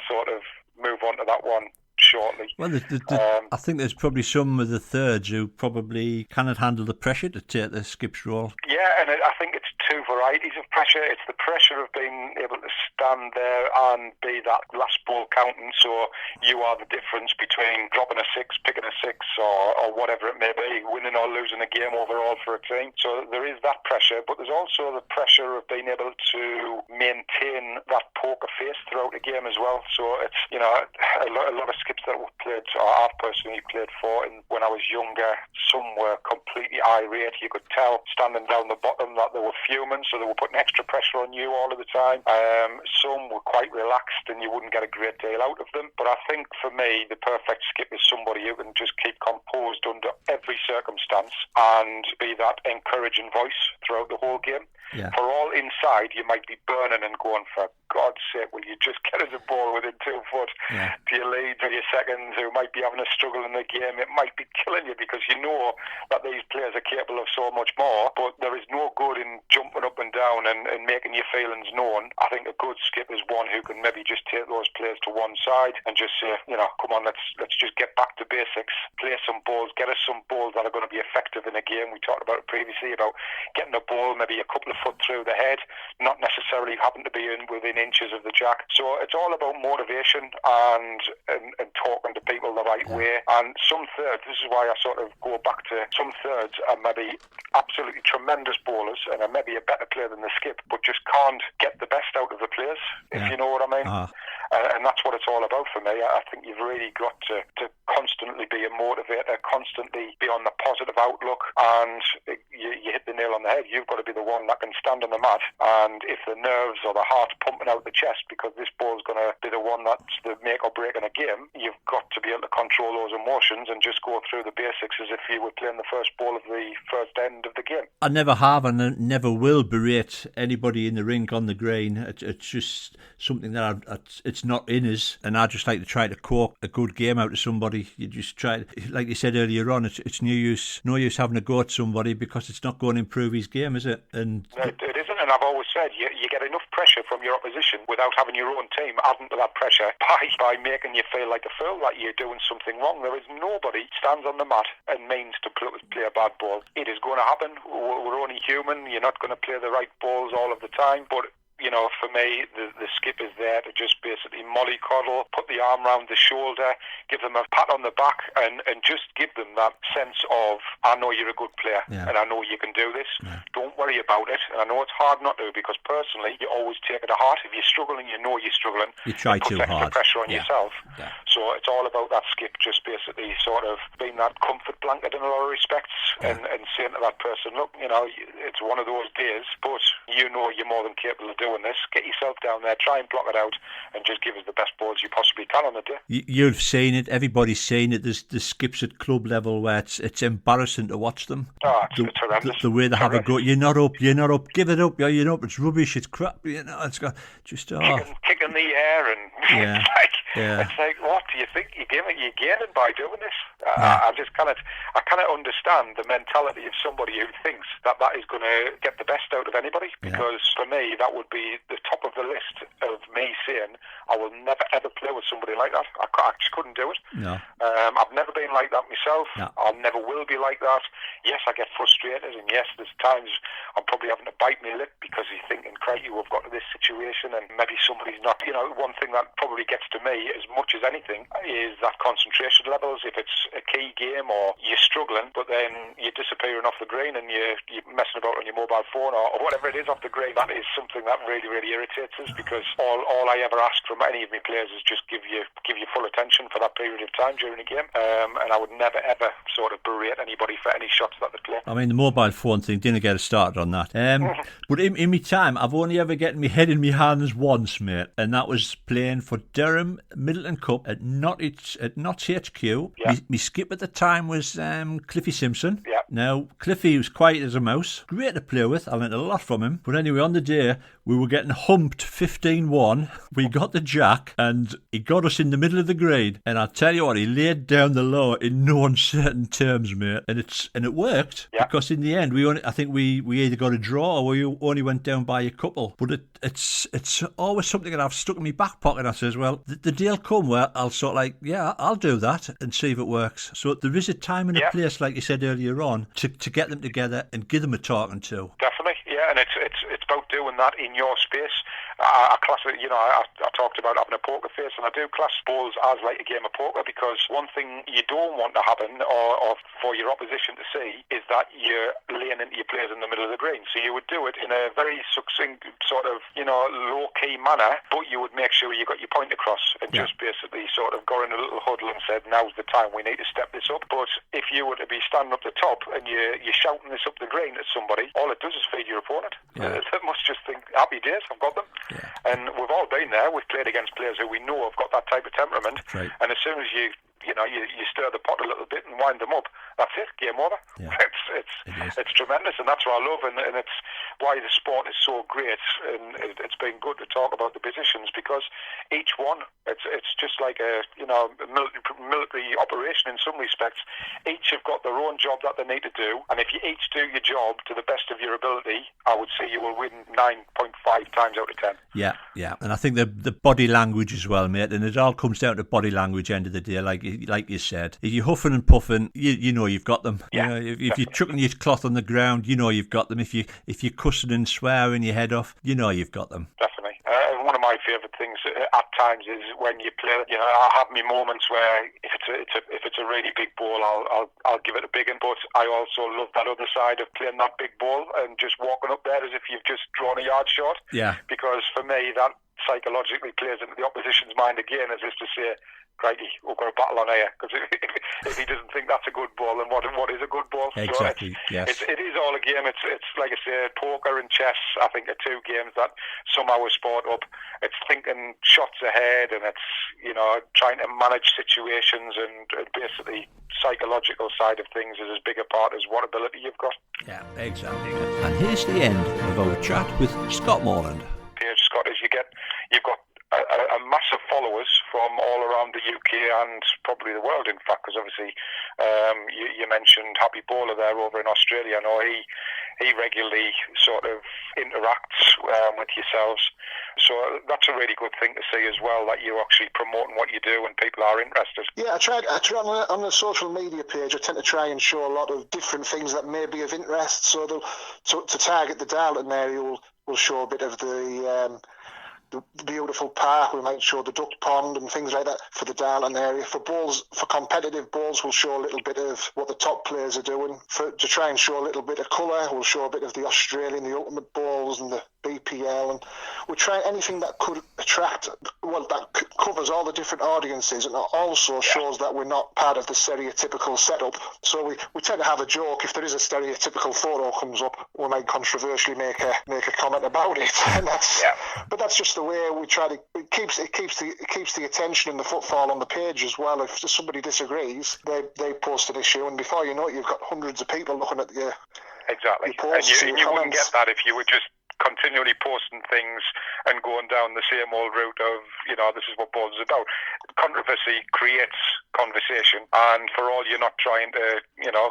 sort of move on to that one shortly.
Well, I think there's probably some of the thirds who probably cannot handle the pressure to take the skip's role.
Yeah, and I think it's two varieties of pressure. It's the pressure of being able to stand there and be that last ball counting, so you are the difference between dropping a six, picking a six, or whatever it may be, winning or losing a game overall for a team. So there is that pressure, but there's also the pressure of being able to maintain that poker face throughout the game as well. So it's, a lot of skips that we've played, or I've personally played for, and when I was younger, some were completely irate. You could tell standing down the bottom that they were fuming, so they were putting extra pressure on you all of the time. Some were quite relaxed and you wouldn't get a great deal out of them. But I think for me, the perfect skip is somebody who can just keep composed under every circumstance and be that encouraging voice throughout the whole game.
Yeah.
For all inside, you might be burning and going, for God's sake, will you just get us a ball within 2 foot to your leads or your seconds, who might be having a struggle in the game. It might be killing you because you know that these players are capable of so much more, but there is no good in jumping up and down and making your feelings known. I think a good skip is one who can maybe just take those players to one side and just say, come on, let's just get back to basics, play some balls, get us some balls that are going to be effective in a game. We talked about it previously, about getting a ball maybe a couple of foot through the head, not necessarily happen to be within inches of the jack. So it's all about motivation and talking to people the right way. And some thirds, this is why I sort of go back to, some thirds are maybe absolutely tremendous bowlers and are maybe a better player than the skip, but just can't get the best out of the players, if you know what I mean. And that's what it's all about for me. I think you've really got to constantly be a motivator, constantly be on the positive outlook, and you hit the nail on the head. You've got to be the one that can stand on the mat, and if the nerves or the heart pumping out the chest because this ball's going to be the one that's the make or break in a game, you've got to be able to control those emotions and just go through the basics as if you were playing the first ball of the first end of the game.
I never have and I never will berate anybody in the rink on the green. It's just something that it's not in us, and I just like to try to cork a good game out of somebody. You just try, like you said earlier on, it's no use having a go at somebody because it's not going to improve his game, is it? And
it isn't. And I've always said, you get enough pressure from your opposition without having your own team adding to that pressure by making you feel like a fool, that you're doing something wrong. There is nobody stands on the mat and means to play a bad ball. It is going to happen. We're only human. You're not going to play the right balls all of the time, but for me, the skip is there to just basically mollycoddle, put the arm around the shoulder, give them a pat on the back, and just give them that sense of, I know you're a good player, and I know you can do this. Yeah. Don't worry about it. And I know it's hard not to, because personally, you always take it to heart. If you're struggling, you know you're struggling.
You try too hard.
It puts extra pressure on yourself. Yeah. So it's all about that skip, just basically sort of being that comfort blanket in a lot of respects, and saying to that person, look, it's one of those days, but you're more than capable of doing this. Get yourself down there, try and block it out, and just give us the best balls you possibly can on the day.
You've seen it. Everybody's seen it. There's the skips at club level where it's embarrassing to watch them.
Oh, it's horrendous.
The way they have a go. You're not up. Give it up. You're not up. It's rubbish. It's crap. It's got just
kicking the air, and it's like, what do you think you're gaining by doing this? I cannot understand the mentality of somebody who thinks that is going to get the best out of anybody. Because for me, that would be the top of the list of me saying, I will never ever play with somebody like that. I just couldn't do it. No. I've never been like that myself. No. I never will be like that. Yes, I get frustrated, and yes, there's times I'm probably having to bite my lip because you're thinking, crikey, we've got to this situation, and maybe somebody's not. One thing that probably gets to me as much as anything is that concentration levels. If it's a key game or you're struggling, but then you're disappearing off the green and you're messing about on your mobile phone or whatever it is off the green, that is something that really, really irritates us, because all I ever ask from any of my players is just give you full attention for that period of time during a game, and I would never ever sort of berate anybody for any shots that they play.
I mean, the mobile phone thing, didn't get us started on that. But in my time, I've only ever gotten my head in my hands once, mate, and that was playing for Durham Middleton Cup at Notts HQ. Yeah. My skip at the time was Cliffy Simpson.
Yeah.
Now, Cliffy was quiet as a mouse, great to play with. I learned a lot from him. But anyway, on the day, we were getting humped 15-1. We got the jack, and he got us in the middle of the green. And I'll tell you what, he laid down the law in no uncertain terms, mate. And it worked, because in the end, I think we either got a draw or we only went down by a couple. But it's always something that I've stuck in my back pocket. I says, well, the day'll come where I'll sort of like, I'll do that and see if it works. So there is a time and a place, like you said earlier on, to get them together and give them a talking to.
Definitely, yeah, and it's about doing that in your space. I class it, I talked about having a poker face, and I do class bowls as like a game of poker, because one thing you don't want to happen, or for your opposition to see, is that you're laying into your players in the middle of the green. So you would do it in a very succinct, sort of, low-key manner, but you would make sure you got your point across, and just basically sort of got in a little huddle and said, now's the time, we need to step this up. But if you were to be standing up the top and you're shouting this up the green at somebody, all it does is feed your opponent. They must just think, happy days, I've got them. Yeah. And we've all been there. We've played against players who we know have got that type of temperament. Right. And as soon as you stir the pot a little bit and wind them up, that's it, game over. Yeah. It's tremendous, and that's what I love, and it's why the sport is so great, and it's been good to talk about the positions, because each one, it's just like a military operation in some respects. Each have got their own job that they need to do, and if you each do your job to the best of your ability, I would say you will win 9.5 times out of 10. Yeah,
and I think the body language as well, mate, and it all comes down to body language end of the day, like you said. If you're huffing and puffing, you know you've got them. Yeah. If you're chucking your cloth on the ground, you know you've got them. If you're cussing and swearing your head off, you know you've got them.
Definitely. One of my favourite things at times is when you play. I have me moments where if it's a really big ball, I'll give it a big one. But I also love that other side of playing that big ball and just walking up there as if you've just drawn a yard short. Yeah. Because for me, that psychologically plays into the opposition's mind again, as if to say, crikey, we've got a battle on here. Because if he doesn't think that's a good ball, then what is a good ball?
Exactly,
so it is all a game. It's like I say, poker and chess, I think, are two games that somehow are sport up. It's thinking shots ahead, and it's, trying to manage situations, and basically psychological side of things is as big a part as what ability you've got.
Yeah, exactly. And here's the end of our chat with Scott Morland.
Scott, as you've got a massive followers from from all around the UK and probably the world, in fact, because obviously you mentioned Happy Bowler there over in Australia. I know he regularly sort of interacts with yourselves. So that's a really good thing to see as well, that you're actually promoting what you do and people are interested.
Yeah, I try on the social media page, I tend to try and show a lot of different things that may be of interest. So to target the Darlington area, we'll show a bit of the beautiful park. We might show the duck pond and things like that for the Darlington area. For competitive bowls, we'll show a little bit of what the top players are doing. To try and show a little bit of colour, we'll show a bit of the Australian, the Ultimate Bowls and the BPL, and we'll try anything that could attract, that covers all the different audiences, and also shows that we're not part of the stereotypical setup. So we tend to have a joke. If there is a stereotypical photo comes up, we might controversially make a comment about it. And but that's just the way we try to. It keeps the attention and the footfall on the page as well. If somebody disagrees, they post an issue, and before you know it, you've got hundreds of people looking at your
exactly.
Your posts
and you wouldn't get that if you were just continually posting things and going down the same old route of, this is what bowls is about. Controversy creates conversation, and for all you're not trying to,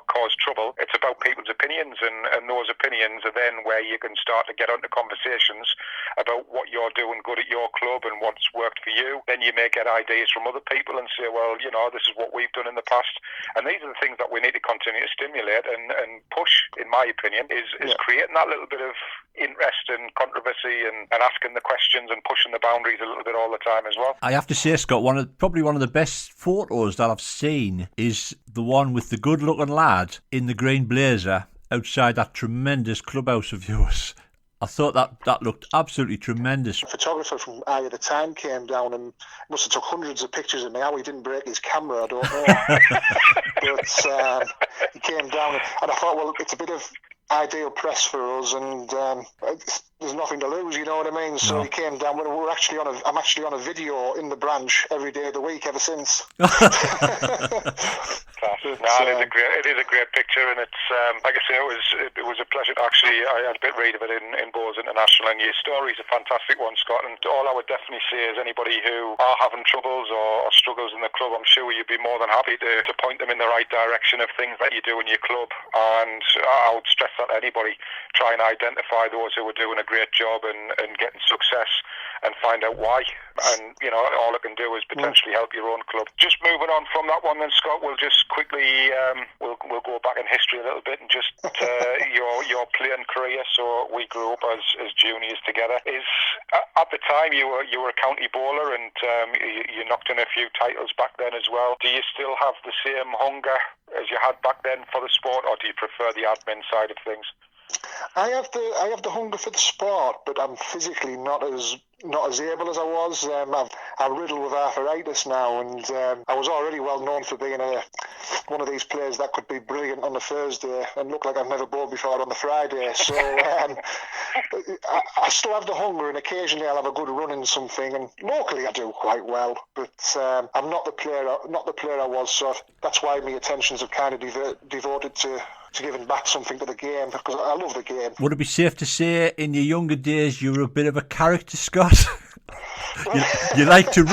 cause trouble, it's about people's opinions, and those opinions are then where you can start to get onto conversations about what you're doing good at your club and what's worked for you. Then you may get ideas from other people and say, well, this is what we've done in the past. And these are the things that we need to continue to stimulate and push, in my opinion, is creating that little bit of interest and controversy and asking the questions and pushing the boundaries a little bit all the time as well.
I have to say, Scott, probably one of the best photos that I've seen is the one with the good-looking lad in the green blazer outside that tremendous clubhouse of yours. I thought that looked absolutely tremendous.
A photographer from Eye of the Time came down and must have took hundreds of pictures of me. How he didn't break his camera, I don't know. But he came down and I thought, well, it's a bit of ideal press for us, and there's nothing to lose, you know what I mean? So he came down. I'm actually on a video in the branch every day of the week ever since.
It is a great picture, and it's like I say, it was a pleasure to actually. I had a bit read of it in Bowls International, and your story's a fantastic one, Scott. And all I would definitely say is anybody who are having troubles or struggles in the club, I'm sure you'd be more than happy to point them in the right direction of things that you do in your club. And I would stress that anybody try and identify those who are doing a great job and getting success and find out why. And all it can do is potentially help your own club. Just moving on from that one then, Scott, we'll just quickly we'll go back in history a little bit and just your playing career. So we grew up as juniors together. At the time you were a county bowler, and you knocked in a few titles back then as well. Do you still have the same hunger as you had back then for the sport, or do you prefer the admin side of things?
I have the hunger for the sport, but I'm physically not as able as I was. I'm riddled with arthritis now, and I was already well known for being one of these players that could be brilliant on the Thursday and look like I've never bowled before on the Friday. So I still have the hunger, and occasionally I'll have a good run in something. And locally I do quite well, but I'm not the player I was. So that's why my attentions have kind of devoted to giving back something to the game, because I love the game.
Would it be safe to say in your younger days you were a bit of a character, Scott? you like to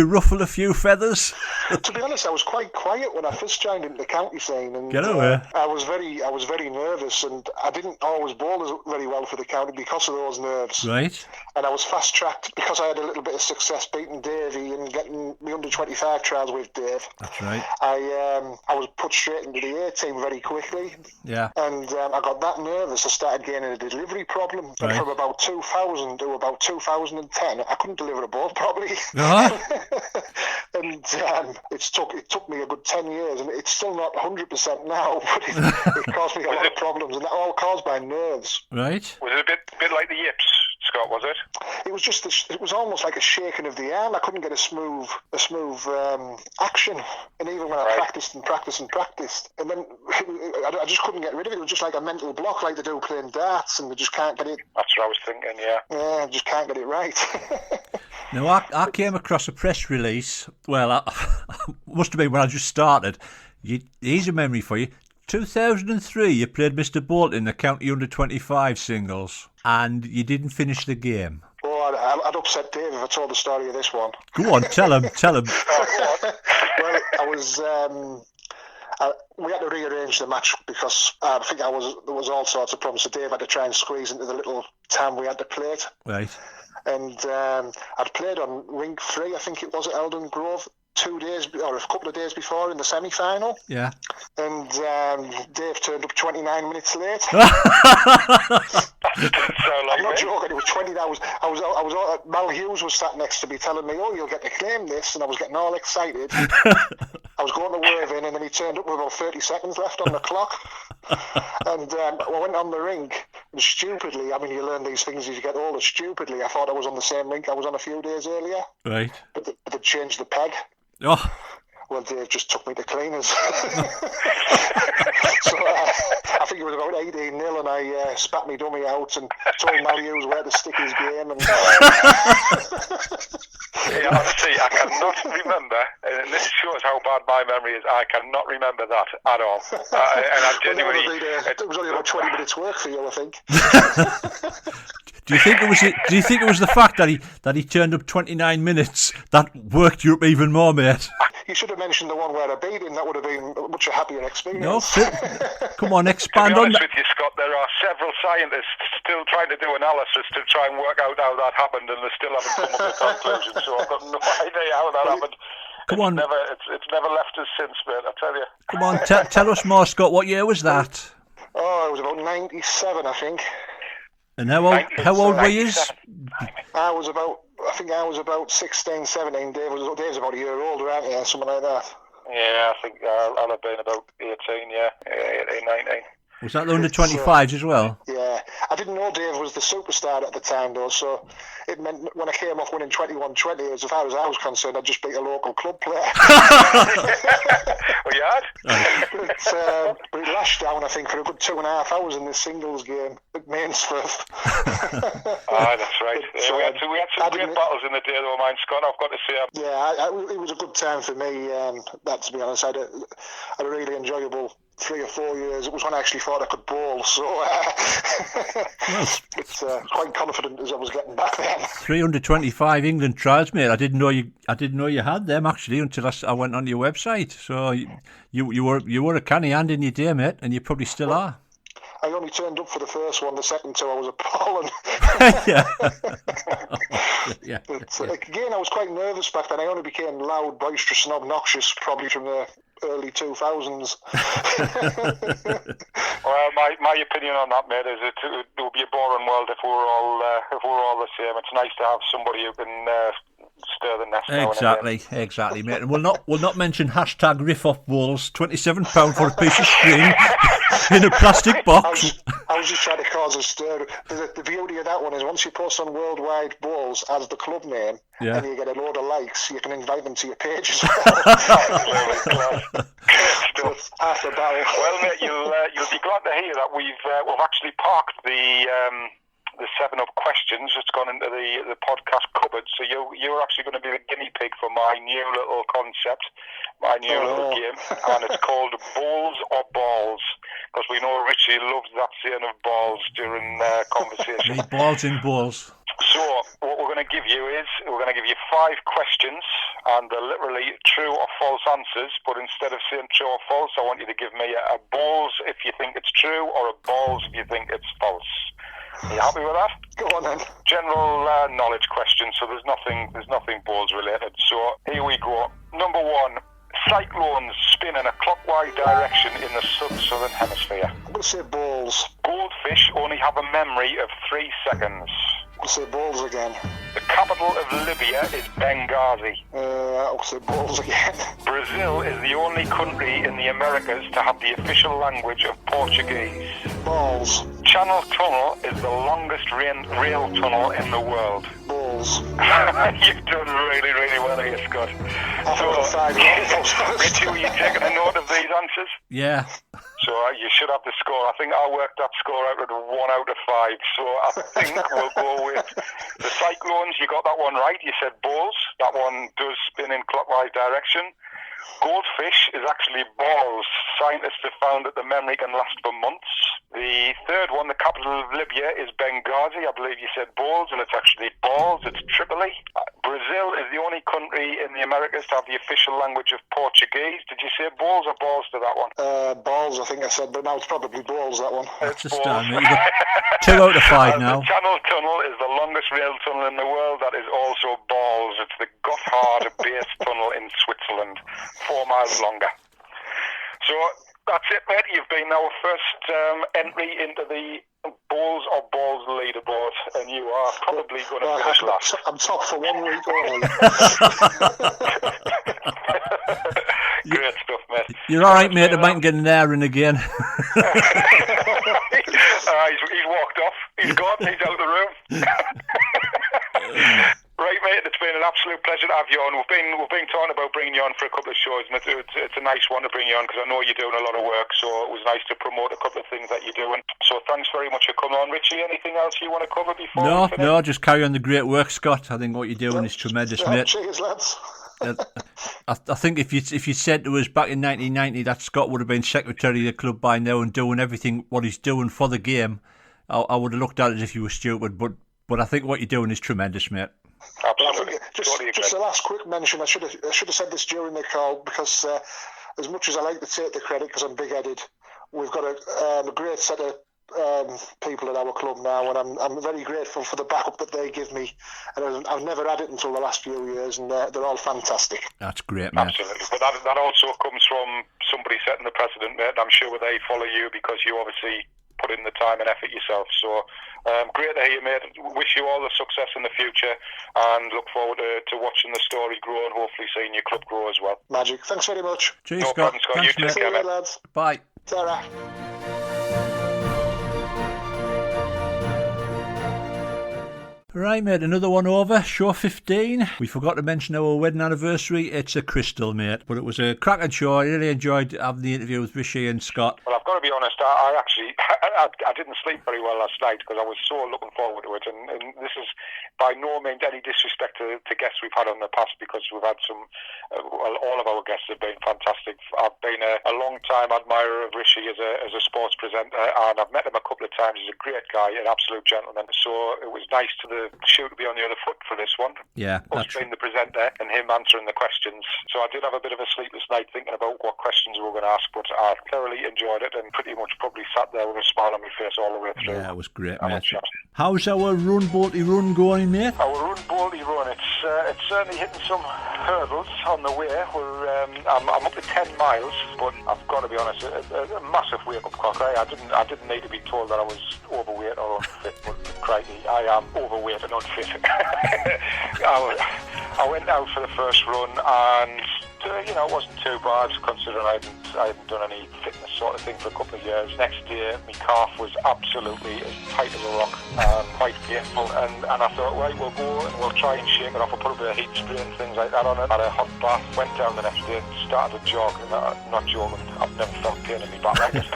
ruffle a few feathers?
To be honest, I was quite quiet when I first joined into the county scene, and
Get away.
I was very nervous, and I didn't always bowl very well for the county because of those nerves.
Right.
And I was fast tracked because I had a little bit of success beating Davey and getting the under-25 trials with Dave.
That's right.
I was put straight into the A team very quickly.
Yeah.
And I got that nervous, I started gaining a delivery problem. And from about 2000 to about 2010, I couldn't deliver a ball properly.
Uh-huh.
And it took me a good 10 years, and it's still not 100% now, but it caused me a lot of problems, and that all caused by nerves.
Right.
Was it a bit like the yips, Scott, was it?
It was almost like a shaking of the arm. I couldn't get a smooth action, and even when I practiced, and then I just couldn't get rid of it. It was just like a mental block, like they do playing darts, and they just can't get it.
That's what I was thinking, yeah.
Yeah, I just can't get it right.
Now, I came across a press release. Well, must have been when I just started. Here's a memory for you. 2003, you played Mr. Bolt in the county under-25 singles, and you didn't finish the game.
Oh, I'd upset Dave if I told the story of this one.
Go on, tell him.
Well, I was. We had to rearrange the match because I think there was all sorts of problems. So Dave had to try and squeeze into the little time we had to play it.
Right.
And I'd played on rink 3, I think it was at Eldon Grove, 2 days or a couple of days before in the semi-final.
Yeah.
And Dave turned up 29 minutes late. I'm not joking. It was 20. I was. Mal Hughes was sat next to me, telling me, "Oh, you'll get to claim this," and I was getting all excited. I was going to wave in, and then he turned up with about 30 seconds left on the clock. And I went on the rink, and stupidly, I mean, you learn these things as you get older. Stupidly, I thought I was on the same rink I was on a few days earlier.
Right.
But they changed the peg.
Oh.
Well, Dave just took me to cleaners. So I think it was about 18-0, and I spat me dummy out and told Mal Hughes where to stick his game. And
yeah, honestly, I cannot remember, and this shows how bad my memory is. I cannot remember that at all. And I genuinely,
it was only about 20 minutes work for you, I think.
Do you think it was the fact that he turned up 29 minutes that worked you up even more, mate?
You should have mentioned the one where I beat him. That would have been a much happier experience.
No, come on, expand on that.
To be honest with you, Scott, there are several scientists still trying to do analysis to try and work out how that happened, and they still haven't come up with a conclusion. So I've got no idea how that happened.
Come on,
it's never left us since, mate. I tell you.
Come on, tell us more, Scott. What year was that?
Oh, it was about 97, I think.
And how old were you?
I think I was about 16, 17. Dave's about a year older, aren't you? Something like that.
Yeah, I think I'll have been about 18, 19.
Was that the under-25s as well?
Yeah. I didn't know Dave was the superstar at the time, though, so it meant when I came off winning 21-20, as far as I was concerned, I'd just beat a local club player.
Well, you had?
But it lashed down, I think, for a good 2.5 hours in this singles game at Mainsforth.
That's right. We had some great battles in the day, though, mine, Scott, I've got to say.
Yeah, it was a good time for me, that, to be honest. I had a really enjoyable 3 or 4 years. It was when I actually thought I could bowl, so it's quite confident as I was getting back then.
325 England trials, mate. I didn't know you had them actually until I went on your website. So you were a canny hand in your day, mate, and you probably still are.
I only turned up for the first one. The second 2, I was appalling.
Yeah.
But again, I was quite nervous back then. I only became loud, boisterous, and obnoxious probably from the early 2000s.
Well, my opinion on that, mate, is it would be a boring world if we were all the same. It's nice to have somebody who can stir the nest.
Exactly, mate. And we'll not mention hashtag riff off balls. £27 for a piece of string in a plastic box.
I was just trying to cause a stir. The beauty of that one is once you post on Worldwide Balls as the club name, and you get a load of likes, you can invite them to your page as well. After battle.
Well, mate, you'll be glad to hear that we've actually parked the 7-Up questions. It's gone into the podcast cupboard, so you're actually going to be the guinea pig for my new little concept, my new little game, and it's called Balls or Balls, because we know Richie loves that saying of balls during conversation.
Balls in balls.
So what we're going to give you is 5 questions, and they're literally true or false answers, but instead of saying true or false, I want you to give me a balls if you think it's true or a balls if you think it's false. Are you happy with that?
Go on then.
General knowledge question, so there's nothing balls related. So here we go. Number 1. Cyclones spin in a clockwise direction in the southern hemisphere.
I'm going to say balls.
Goldfish only have a memory of 3 seconds.
I'll say balls again.
The capital of Libya is Benghazi.
I'll say balls again.
Brazil is the only country in the Americas to have the official language of Portuguese.
Balls.
Channel Tunnel is the longest rail tunnel in the world.
Balls.
You've done really, really well here, Scott.
Richie,
are you taking a note of these answers?
Yeah.
So you should have the score. I think I worked that score out at 1 out of 5. So I think we'll go with the Cyclones. You got that one right. You said balls. That one does spin in clockwise direction. Goldfish is actually balls. Scientists have found that the memory can last for months. The third one, the capital of Libya, is Benghazi. I believe you said balls, and it's actually balls. It's Tripoli. Brazil is the only country in the Americas to have the official language of Portuguese. Did you say balls or balls to that one?
Balls, I think I said, but now it's probably balls, that one.
That's a start, mate. You got 2 out of 5 now.
The Channel Tunnel is the longest rail tunnel in the world. That is also balls. It's the Gotthard base tunnel in Switzerland, 4 miles longer. So that's it, mate. You've been our first entry into the balls or balls leaderboard, and you are probably going to finish last.
I'm top for 1 week.
Great stuff, mate.
You're all right, mate. I might get an errand again.
He's walked off. He's gone. He's out of the room. Right, mate, it's been an absolute pleasure to have you on. We've been talking about bringing you on for a couple of shows, and it's a nice one to bring you on because I know you're doing a lot of work, so it was nice to promote a couple of things that you're doing. So thanks very much for coming on. Richie, anything else you want to cover before?
No, just carry on the great work, Scott. I think what you're doing is tremendous, mate.
Cheers, lads.
I think if you said to us back in 1990 that Scott would have been secretary of the club by now and doing everything what he's doing for the game, I would have looked at it as if you were stupid. But I think what you're doing is tremendous, mate.
Absolutely.
Just a last quick mention. I should have said this during the call because as much as I like to take the credit because I'm big-headed, we've got a great set of people at our club now, and I'm very grateful for the backup that they give me. And I've never had it until the last few years, and they're all fantastic.
That's great, mate.
Absolutely. But that also comes from somebody setting the precedent, mate. I'm sure they follow you because you obviously put in the time and effort yourself. So great to hear you, mate. Wish you all the success in the future and look forward to watching the story grow and hopefully seeing your club grow as well.
Magic. Thanks very much.
Cheers,
no
Scott.
problem, Scott.
Thanks,
You take care, mate.
Lads.
Bye.
Ta-ra.
Right, mate, another one over, show 15. We forgot to mention our wedding anniversary. It's a crystal, mate, but it was a cracking show. I really enjoyed having the interview with Rishi and Scott.
Well, I've got to be honest, I didn't sleep very well last night because I was so looking forward to it, and this is by no means any disrespect to guests we've had in the past because we've had some, all of our guests have been fantastic. I've been a long-time admirer of Rishi as a sports presenter, and I've met him a couple of times. He's a great guy, an absolute gentleman, so it was nice to the show to be on the other foot for this one.
Yeah,
us being the presenter and him answering the questions. So I did have a bit of a sleepless night thinking about what questions we were going to ask, but I thoroughly enjoyed it and pretty much probably sat there with a smile on my face all the way through.
Yeah, it was great, mate. How's our run bolty run going, mate?
Our run bolty run, it's certainly hitting some hurdles on the way. I'm up to 10 miles, but I've got to be honest, a massive wake-up call. I didn't need to be told that I was overweight or unfit, but crikey, I am overweight and unfit. I went out for the first run and it wasn't too bad considering I hadn't done any fitness sort of thing for a couple of years. Next year, my calf was absolutely as tight as a rock and quite painful. And I thought, right, we'll go and we'll try and shake it off. I'll put a bit of heat spray and things like that on it. Had a hot bath, went down the next day and started to jog. And I'm not joking, I've never felt pain in my back like this.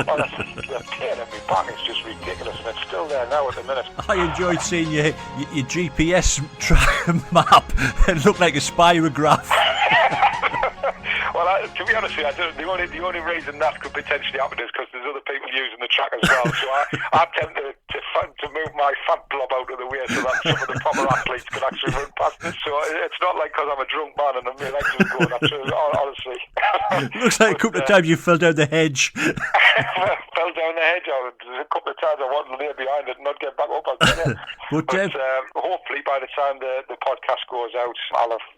Honestly, the pain in my back is just ridiculous, and it's still there now at the minute.
I enjoyed seeing your GPS map. It looked like a spirograph.
Well, to be honest with you, the only reason that could potentially happen is because there's other people using the track as well. So I tend to move my fat blob out of the way so that some of the proper athletes can actually run past it. So it's not like because I'm a drunk man and my legs are going. Honestly,
looks like a couple of times you fell down the hedge.
Fell down the hedge. A couple of times I wanted to lay behind it and not get back up. But hopefully by the time the podcast goes out,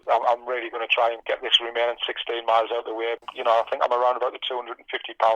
I'm really going to try and get this remaining 16 miles out the way. I think I'm around about the £250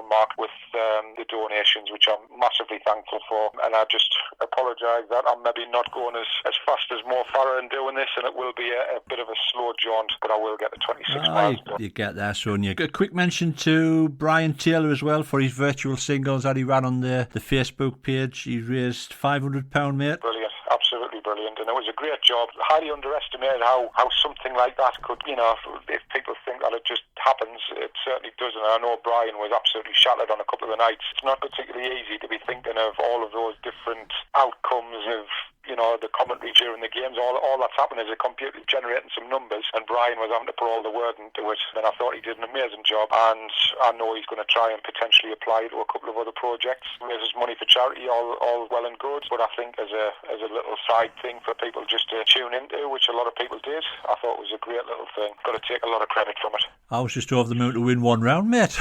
mark with the donations, which I'm massively thankful for. And I just apologise that I'm maybe not going as fast as Mo Farah in doing this, and it will be a bit of a slow jaunt, but I will get the 26 miles.
You get there, Sonia. A quick mention to Brian Taylor as well for his virtual singles that he ran on the Facebook page. He raised £500, mate.
Brilliant. Absolutely brilliant, and it was a great job. Highly underestimated how something like that could, if people think that it just happens. It certainly does, and I know Brian was absolutely shattered on a couple of the nights. It's not particularly easy to be thinking of all of those different outcomes of, you know, the commentary during the games. All that's happened is a computer generating some numbers, and Brian was having to put all the word into it. And I thought he did an amazing job, and I know he's going to try and potentially apply it to a couple of other projects. Raises money for charity, all well and good, but I think as a little side thing for people just to tune into, which a lot of people did, I thought it was a great little thing. Got to take a lot of credit from it.
I was just over the moon to win one round, mate.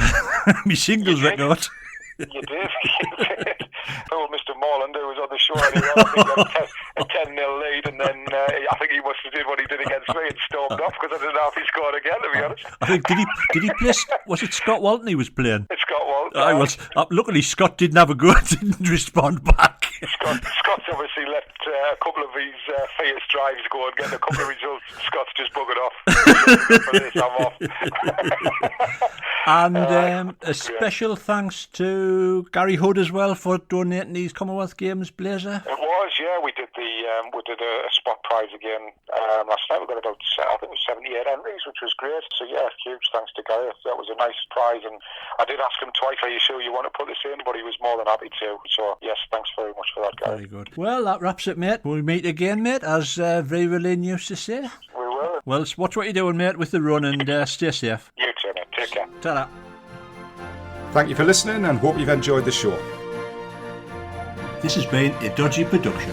Me singles record.
You did. Poor Mr. Morland, who was on the show anyway, I think he had a 10-0 lead, and then I think he must have did what he did against me and stormed off, because I didn't know if he scored again, to be honest.
I think, did he play, was it Scott Walton he was playing?
It's Scott Walton.
I was. Luckily, Scott didn't have a go, didn't respond back.
Scott's obviously let a couple of his fierce drives go and get a couple of results. Scott's just buggered off. For this, I'm off.
And a special thanks to Gary Hood as well for donating these Commonwealth Games blazer.
It was, yeah. We did a spot prize again last night. We got about, I think it was 78 entries, which was great. So yeah, huge thanks to Gary. That was a nice prize, and I did ask him twice, "Are you sure you want to put this in?" But he was more than happy to. So yes, thanks very much for that, Gary.
Very good. Well, that wraps it, mate. We'll meet again, mate, as Vera Lynn used to say.
We will.
Well, watch what you're doing, mate, with the run, and stay safe.
You too, mate. Take care.
Ta-da.
Thank you for listening and hope you've enjoyed the show.
This has been a Dodgy production.